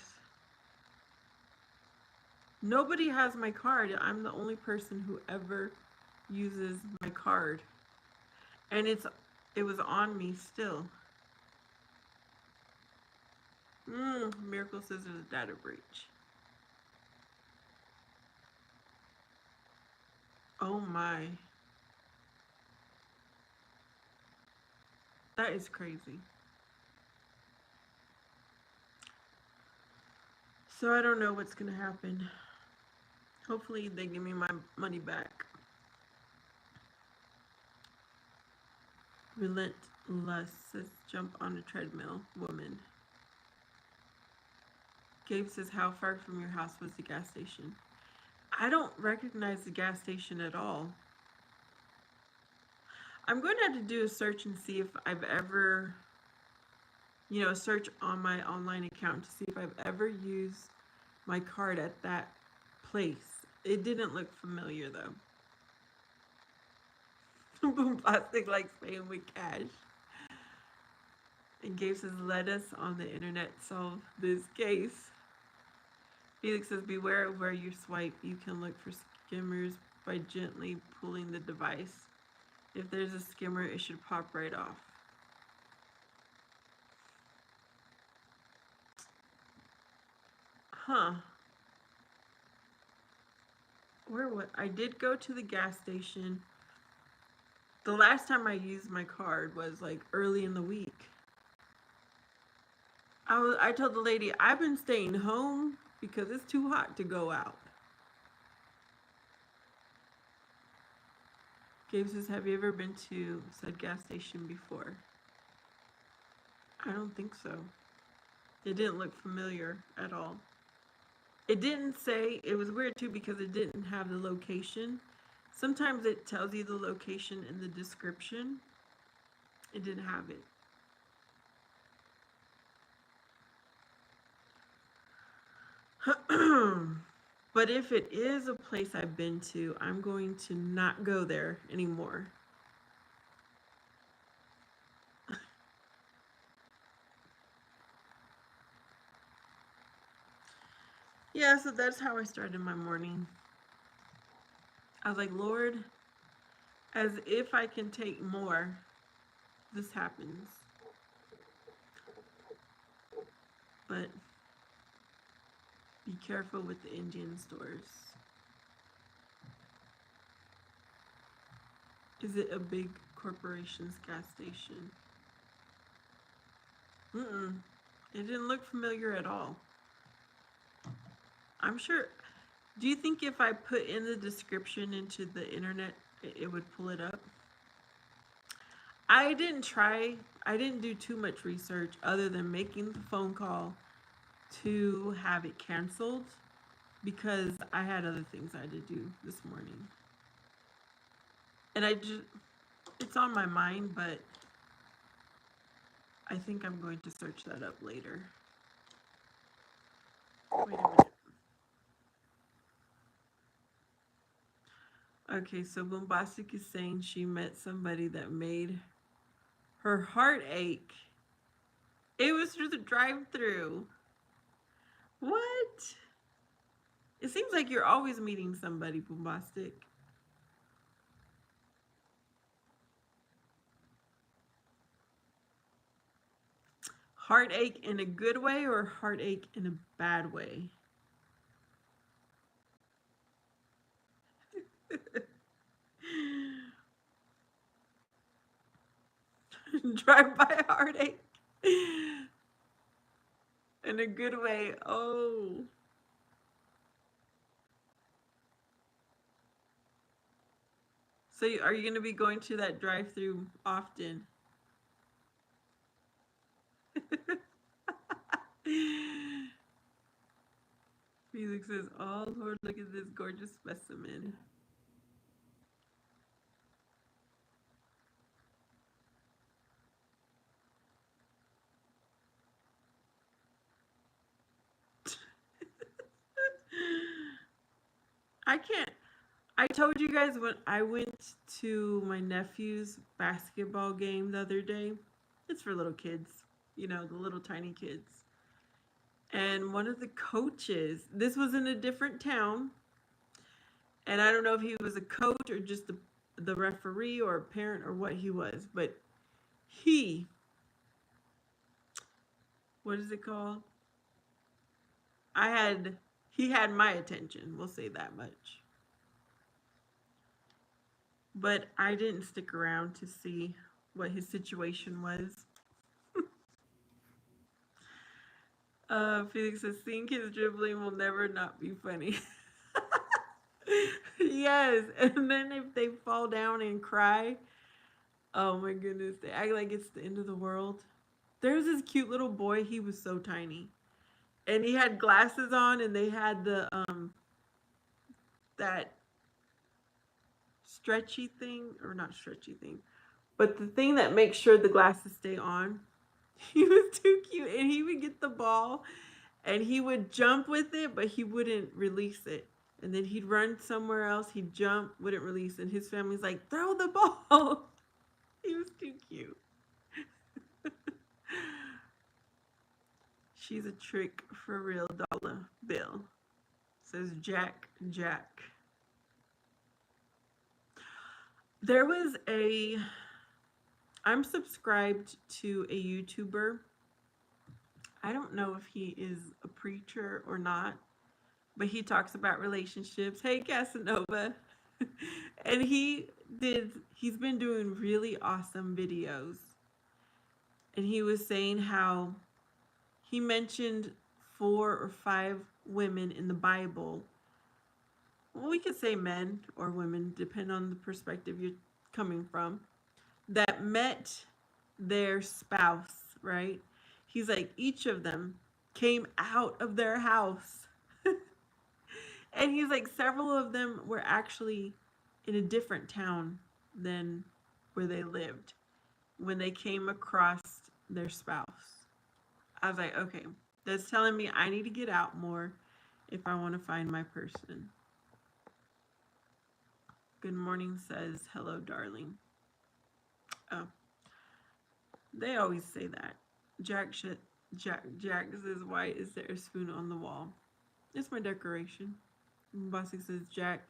Nobody has my card. I'm the only person who ever uses my card. And it was on me still. Miracle says there's a data breach. Oh my. That is crazy. So I don't know what's gonna happen. Hopefully they give me my money back. Relentless says jump on a treadmill. Woman. Gabe says how far from your house was the gas station? I don't recognize the gas station at all. I'm going to have to do a search and see if I've ever, search on my online account to see if I've ever used my card at that place. It didn't look familiar though. Boom Plastic likes paying with cash. And Gabe says, let us on the internet solve this case. Felix says, beware of where you swipe. You can look for skimmers by gently pulling the device. If there's a skimmer, it should pop right off. Huh. I did go to the gas station. The last time I used my card was like early in the week. I told the lady I've been staying home because it's too hot to go out. Gabe says, have you ever been to said gas station before? I don't think so. It didn't look familiar at all. It didn't say, it was weird too because it didn't have the location. Sometimes it tells you the location in the description. It didn't have it. But if it is a place I've been to, I'm going to not go there anymore. Yeah, so that's how I started my morning. I was like, Lord, as if I can take more, this happens. But be careful with the Indian stores. Is it a big corporation's gas station? It didn't look familiar at all. I'm sure. Do you think if I put in the description into the internet, it would pull it up? I didn't do too much research other than making the phone call to have it canceled because I had other things I had to do this morning. And it's on my mind, but I think I'm going to search that up later. Wait a minute. Okay, so Bombastic is saying she met somebody that made her heart ache. It was through the drive-through. What? It seems like you're always meeting somebody, Bombastic. Heartache in a good way or heartache in a bad way? Drive by heartache in a good way. Oh. So are you going to be going to that drive-through often? Felix says, oh Lord, look at this gorgeous specimen. I can't. I told you guys when I went to my nephew's basketball game the other day. It's for little kids, the little tiny kids. And one of the coaches, this was in a different town, and I don't know if he was a coach or just the referee or a parent or what he was, but he, what is it called? He had my attention, we'll say that much. but I didn't stick around to see what his situation was. Felix says, seeing kids dribbling will never not be funny. Yes, and then if they fall down and cry, oh my goodness, they act like it's the end of the world. There's this cute little boy, he was so tiny. And he had glasses on and they had the that stretchy thing, or not stretchy thing, but the thing that makes sure the glasses stay on. He was too cute, and he would get the ball and he would jump with it, but he wouldn't release it. And then he'd run somewhere else, he'd jump, wouldn't release, and his family's like, throw the ball. He was too cute. She's a trick for real, dollar bill, says Jack. There was I'm subscribed to a YouTuber. I don't know if he is a preacher or not, but he talks about relationships. Hey, Casanova. And he's been doing really awesome videos. And he was saying how he mentioned 4 or 5 women in the Bible. Well, we could say men or women, depending on the perspective you're coming from, that met their spouse, right? He's like, each of them came out of their house. And he's like, several of them were actually in a different town than where they lived when they came across their spouse. I was like, okay, that's telling me I need to get out more if I want to find my person. Good morning says, hello, darling. Oh, they always say that. Jack says, why is there a spoon on the wall? It's my decoration. And Bossy says, Jack,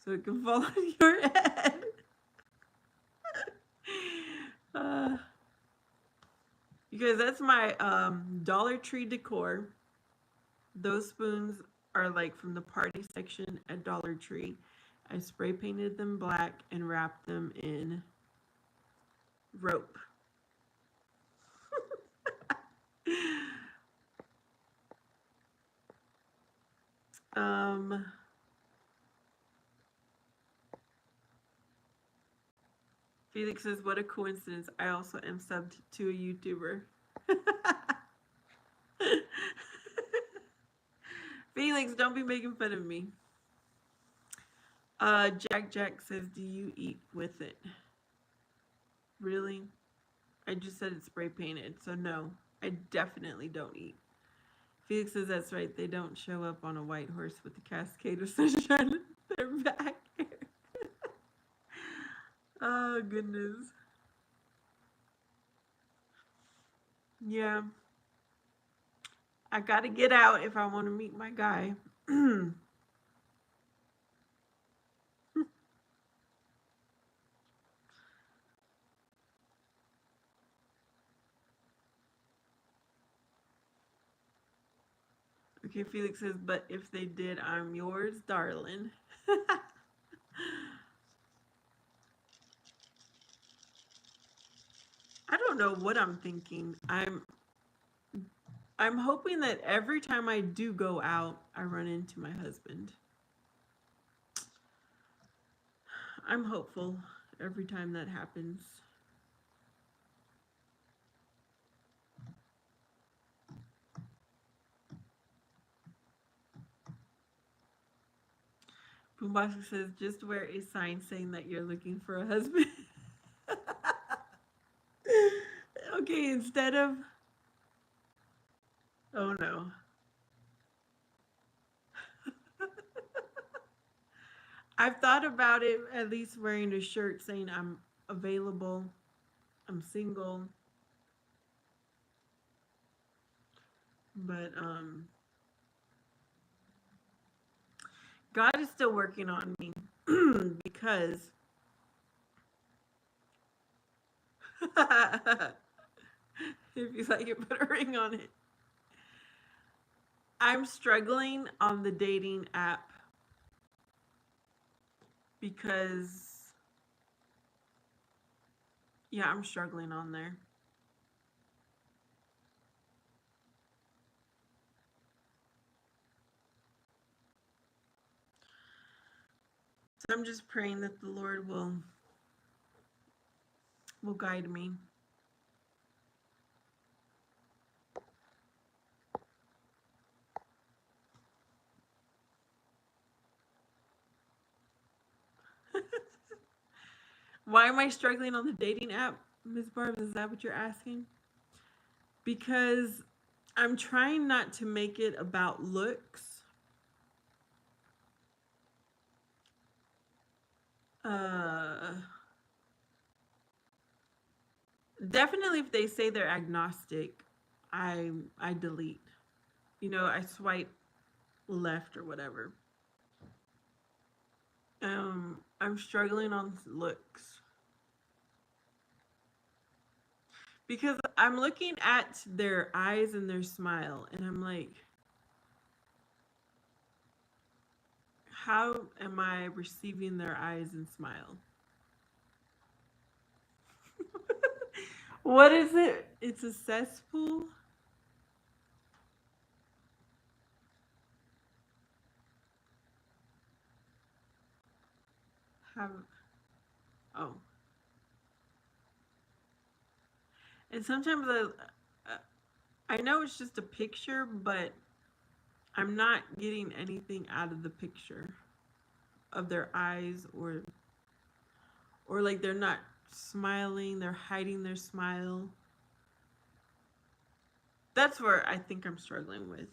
so it can fall on your head. You guys, that's my Dollar Tree decor. Those spoons are like from the party section at Dollar Tree. I spray painted them black and wrapped them in rope. Felix says, what a coincidence. I also am subbed to a YouTuber. Felix, don't be making fun of me. Jack says, do you eat with it? Really? I just said it's spray painted, so no, I definitely don't eat. Felix says, that's right, they don't show up on a white horse with a cascade of sunshine in their back. Oh, goodness. Yeah. I gotta get out if I want to meet my guy. Okay, Felix says, but if they did, I'm yours, darling. I don't know what I'm thinking. I'm hoping that every time I do go out, I run into my husband. I'm hopeful every time that happens. Pumbasa says, just wear a sign saying that you're looking for a husband. Okay, instead of... Oh, no. I've thought about it, at least wearing a shirt saying I'm available, I'm single. But God is still working on me because if you like it, put a ring on it. I'm struggling on the dating app because Yeah, I'm struggling on there. So I'm just praying that the Lord will guide me. Why am I struggling on the dating app, Ms. Barb? Is that what you're asking? Because I'm trying not to make it about looks. Uh, Definitely if they say they're agnostic, I delete. I swipe left or whatever. I'm struggling on looks because I'm looking at their eyes and their smile, and I'm like, how am I receiving their eyes and smile? What is it? It's a cesspool. Have oh, and sometimes I know it's just a picture, but I'm not getting anything out of the picture of their eyes or like they're not smiling, they're hiding their smile. That's where I think I'm struggling with.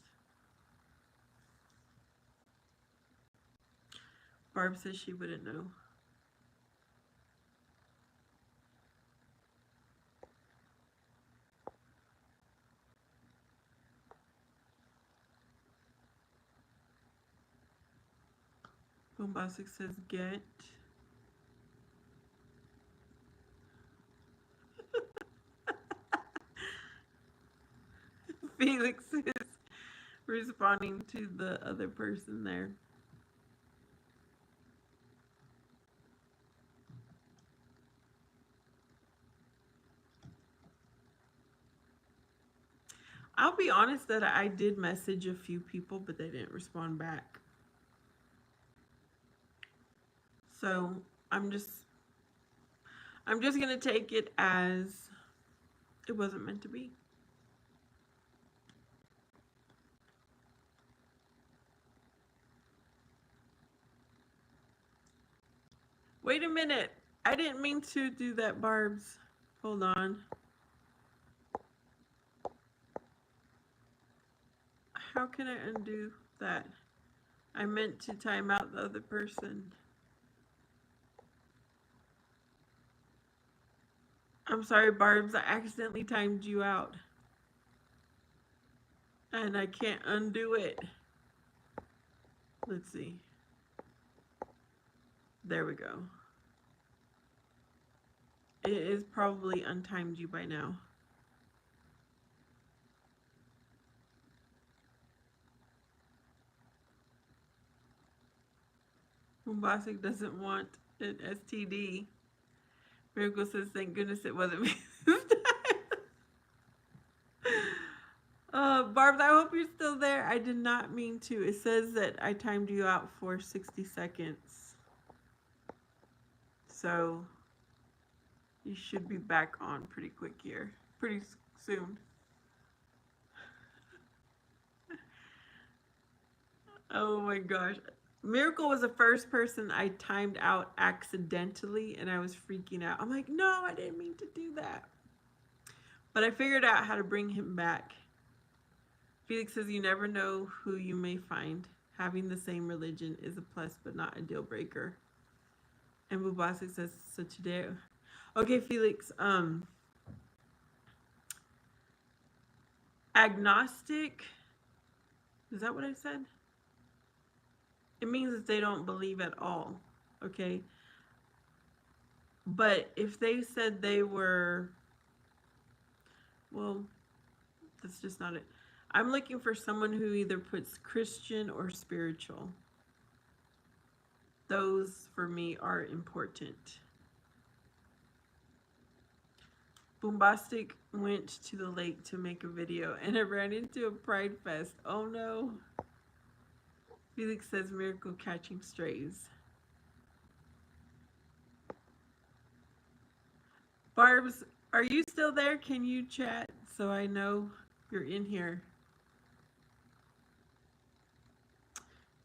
Barb says she wouldn't know. Bombastic says get. Felix is responding to the other person there. I'll be honest that I did message a few people, but they didn't respond back. So I'm just I'm just gonna take it as it wasn't meant to be. Wait a minute. I didn't mean to do that, Barb's. Hold on. How can I undo that? I meant to time out the other person. I'm sorry, Barb's. I accidentally timed you out. And I can't undo it. Let's see. There we go. It is probably untimed you by now. Bombastic doesn't want an STD. Miracle says, thank goodness it wasn't me this time. Barbs, I hope you're still there. I did not mean to. It says that I timed you out for 60 seconds. So you should be back on pretty quick here. Pretty soon. Oh my gosh. Miracle was the first person I timed out accidentally, and I was freaking out. I'm like, no, I didn't mean to do that. But I figured out how to bring him back. Felix says, you never know who you may find. Having the same religion is a plus, but not a deal breaker. And Bubasic says, so today. Okay, Felix, agnostic. Is that what I said? It means that they don't believe at all. Okay. But if they said they were, well, that's just not it. I'm looking for someone who either puts Christian or spiritual. Those for me are important. Boombastic went to the lake to make a video and it ran into a pride fest. Oh no. Felix says miracle catching strays. Barb's, are you still there? Can you chat so I know you're in here?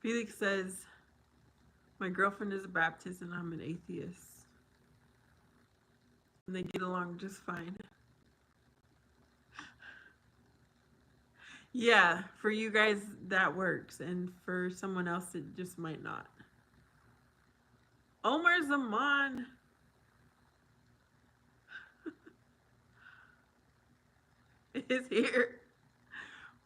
Felix says, my girlfriend is a Baptist and I'm an atheist. And they get along just fine. Yeah, for you guys that works, and for someone else it just might not. Omar Zaman is here.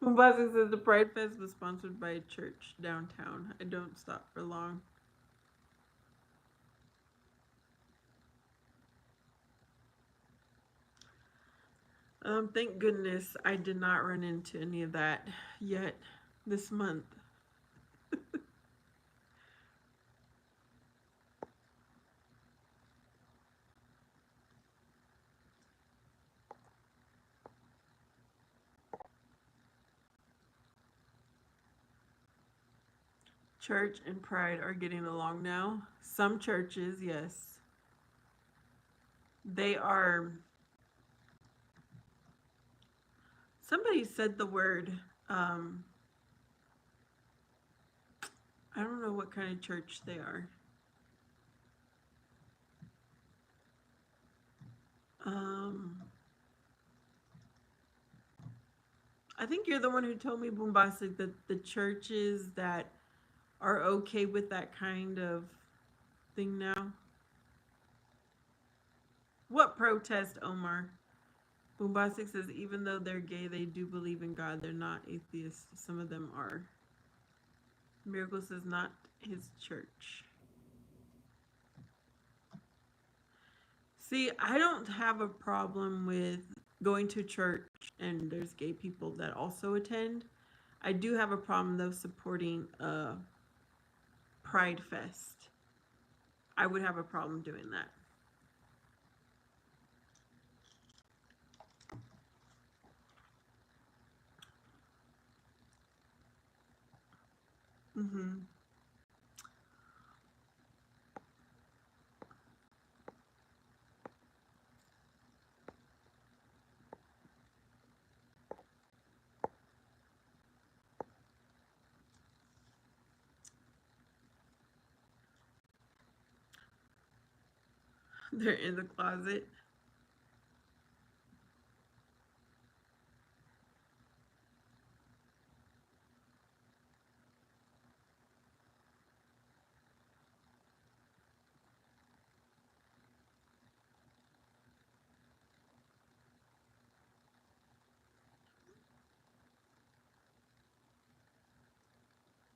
Mumbasa says the Pride Fest was sponsored by a church downtown. I don't stop for long. Thank goodness I did not run into any of that yet this month. Church and Pride are getting along now. Some churches, yes. They are. Somebody said the word. I don't know what kind of church they are. I think you're the one who told me, Boombastic, that the churches that are okay with that kind of thing now. What protest, Omar? Boombastic says even though they're gay, they do believe in God. They're not atheists. Some of them are. Miracle says not his church. See, I don't have a problem with going to church and there's gay people that also attend. I do have a problem though supporting a Pride Fest. I would have a problem doing that. Mm-hmm. They're in the closet.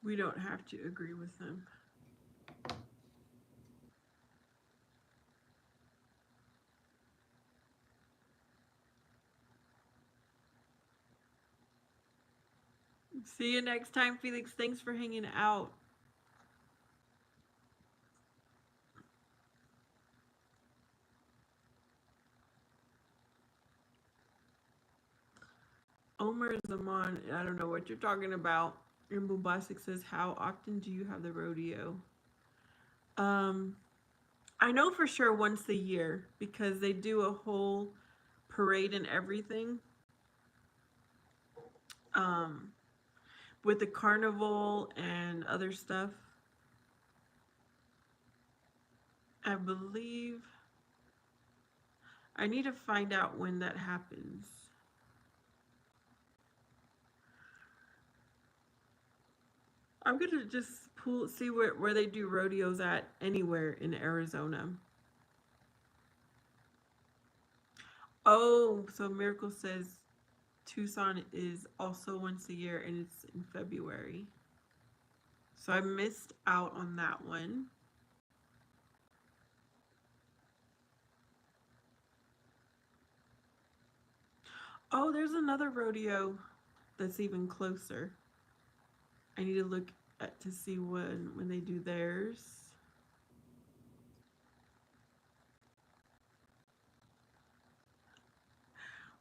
We don't have to agree with them. See you next time, Felix. Thanks for hanging out. Omar Zaman, I don't know what you're talking about. And Boombastic says, how often do you have the rodeo? I know for sure once a year because they do a whole parade and everything. With the carnival and other stuff. I believe I need to find out when that happens. I'm gonna just see where they do rodeos at anywhere in Arizona. Oh, so Miracle says Tucson is also once a year and it's in February. So I missed out on that one. Oh, there's another rodeo that's even closer. I need to look at to see when they do theirs.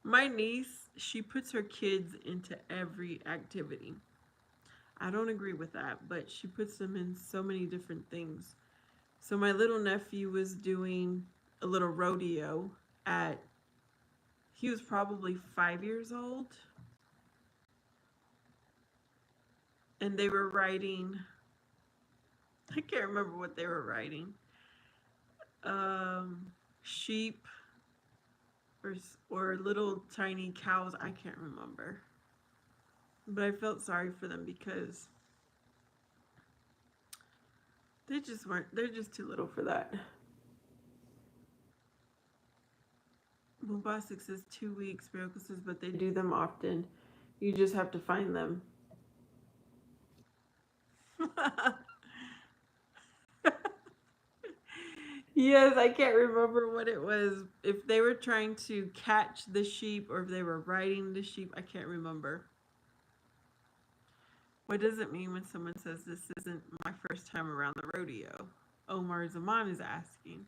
My niece, she puts her kids into every activity. I don't agree with that, but she puts them in so many different things. So my little nephew was doing a little rodeo at, he was probably 5 years old, and they were riding, I can't remember what they were riding. Um, sheep or or little tiny cows. I can't remember, but I felt sorry for them because they just weren't. They're just too little for that. Bombastic says 2 weeks. Miracle says, but they do them often. You just have to find them. Yes, I can't remember what it was. If they were trying to catch the sheep or if they were riding the sheep, I can't remember. What does it mean when someone says this isn't my first time around the rodeo? Omar Zaman is asking.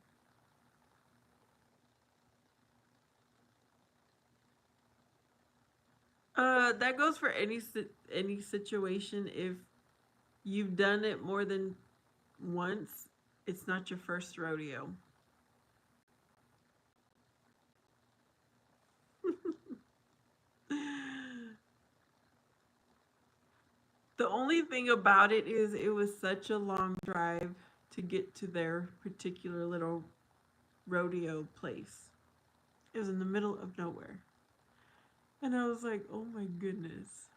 That goes for any situation. If you've done it more than once, it's not your first rodeo. The only thing about it is it was such a long drive to get to their particular little rodeo place. It was in the middle of nowhere. And I was like, oh my goodness.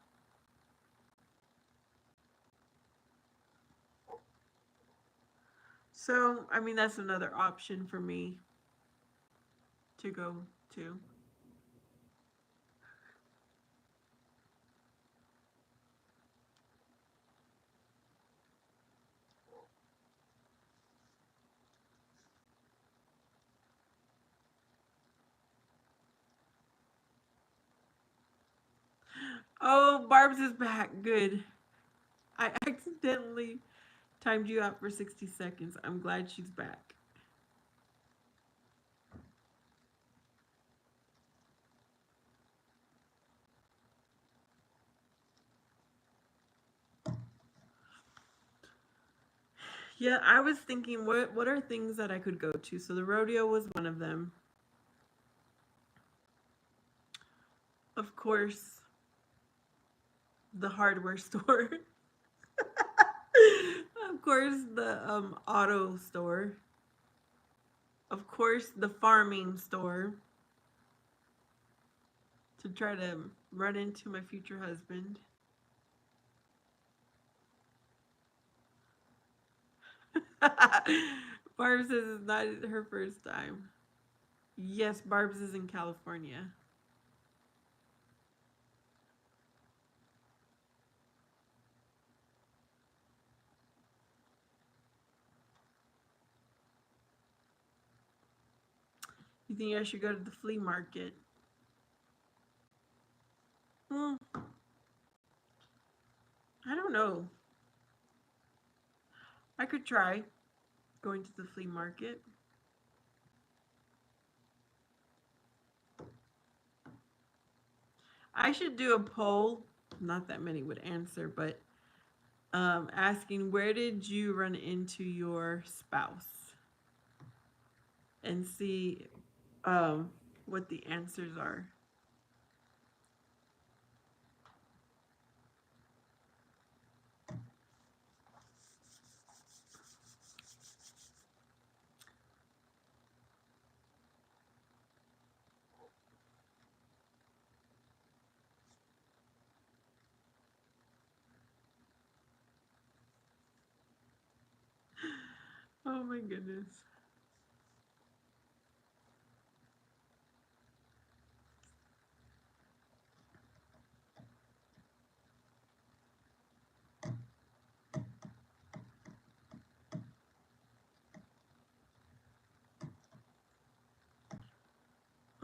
So, I mean, that's another option for me to go to. Oh, Barb's is back. Good. I accidentally timed you out for 60 seconds. I'm glad she's back. Yeah, I was thinking what are things that I could go to? So the rodeo was one of them. Of course, the hardware store. Of course, the auto store. Of course, the farming store to try to run into my future husband. Barb says it's not her first time. Yes, Barb's is in California. You think I should go to the flea market? Hmm, I don't know. I could try going to the flea market. I should do a poll. Not that many would answer, but asking where did you run into your spouse and see um, what the answers are. Oh my goodness.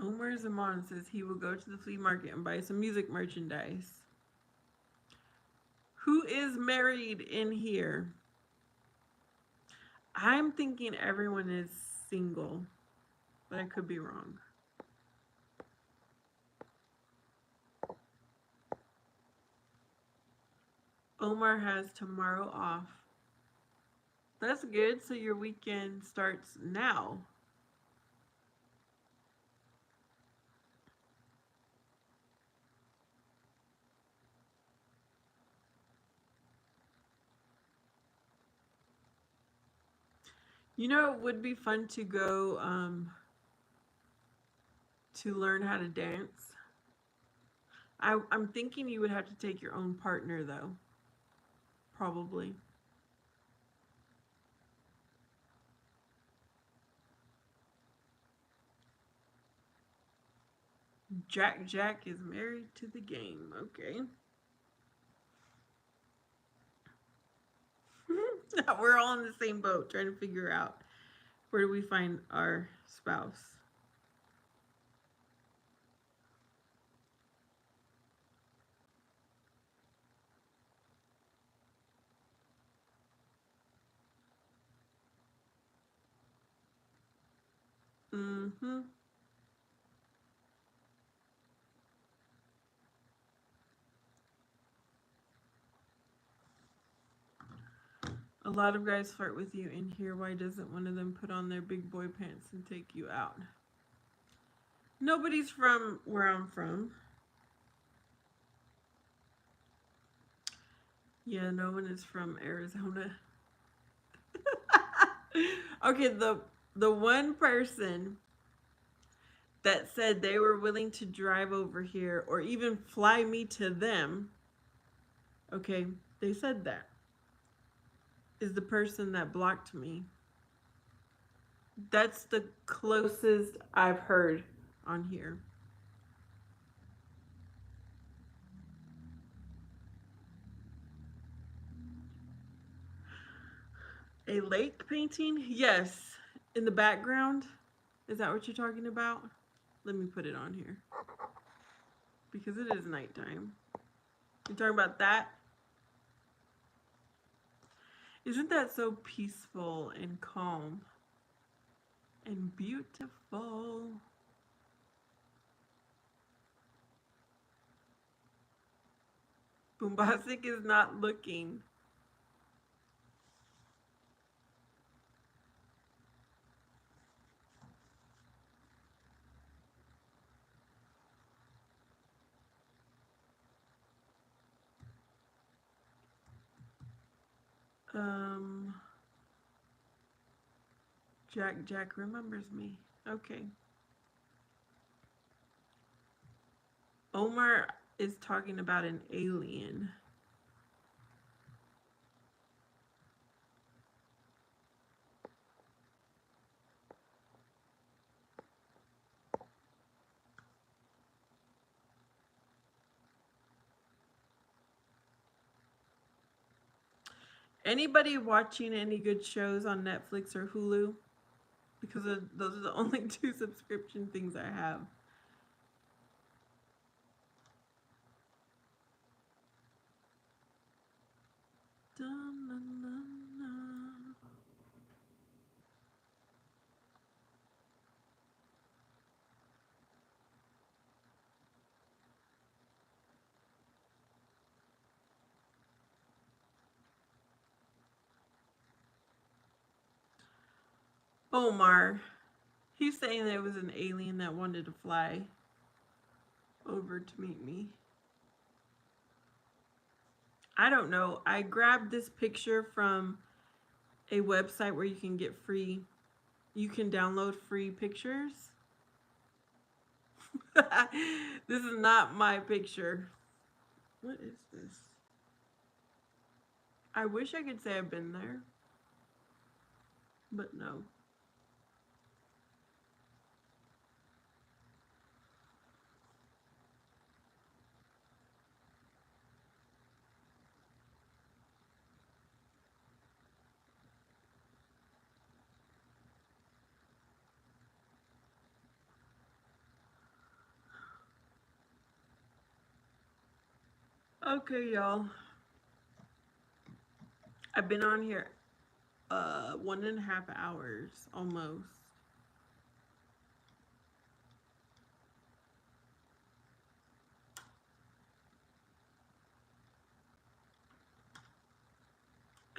Omar Zaman says he will go to the flea market and buy some music merchandise. Who is married in here? I'm thinking everyone is single, but I could be wrong. Omar has tomorrow off. That's good. So your weekend starts now. You know, it would be fun to go to learn how to dance. I'm thinking you would have to take your own partner though, probably. Jack is married to the game. Okay. We're all in the same boat trying to figure out where do we find our spouse. Mm-hmm. A lot of guys flirt with you in here. Why doesn't one of them put on their big boy pants and take you out? Nobody's from where I'm from. Yeah, no one is from Arizona. Okay, the one person that said they were willing to drive over here or even fly me to them, okay, they said that, is the person that blocked me. That's the closest I've heard on here. A lake painting? Yes. In the background? Is that what you're talking about? Let me put it on here because it is nighttime. You're talking about that? Isn't that so peaceful and calm and beautiful? Bombastic is not looking. Um, Jack remembers me. Okay. Omar is talking about an alien. Anybody watching any good shows on Netflix or Hulu? Because those are the only two subscription things I have. Omar, he's saying that it was an alien that wanted to fly over to meet me. I don't know. I grabbed this picture from a website where you can download free pictures. This is not my picture. What is this? I wish I could say I've been there, but no. Okay, y'all. I've been on here 1.5 hours almost.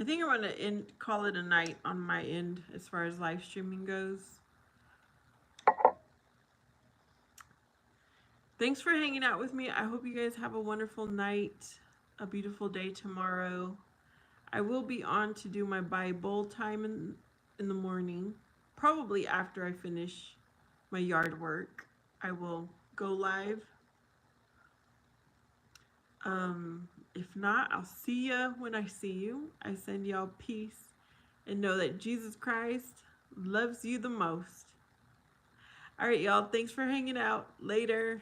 I think I'm going to call it a night on my end as far as live streaming goes. Thanks for hanging out with me. I hope you guys have a wonderful night, a beautiful day tomorrow. I will be on to do my Bible time in the morning, probably after I finish my yard work. I will go live. If not, I'll see ya when I see you. I send y'all peace and know that Jesus Christ loves you the most. All right, y'all. Thanks for hanging out. Later.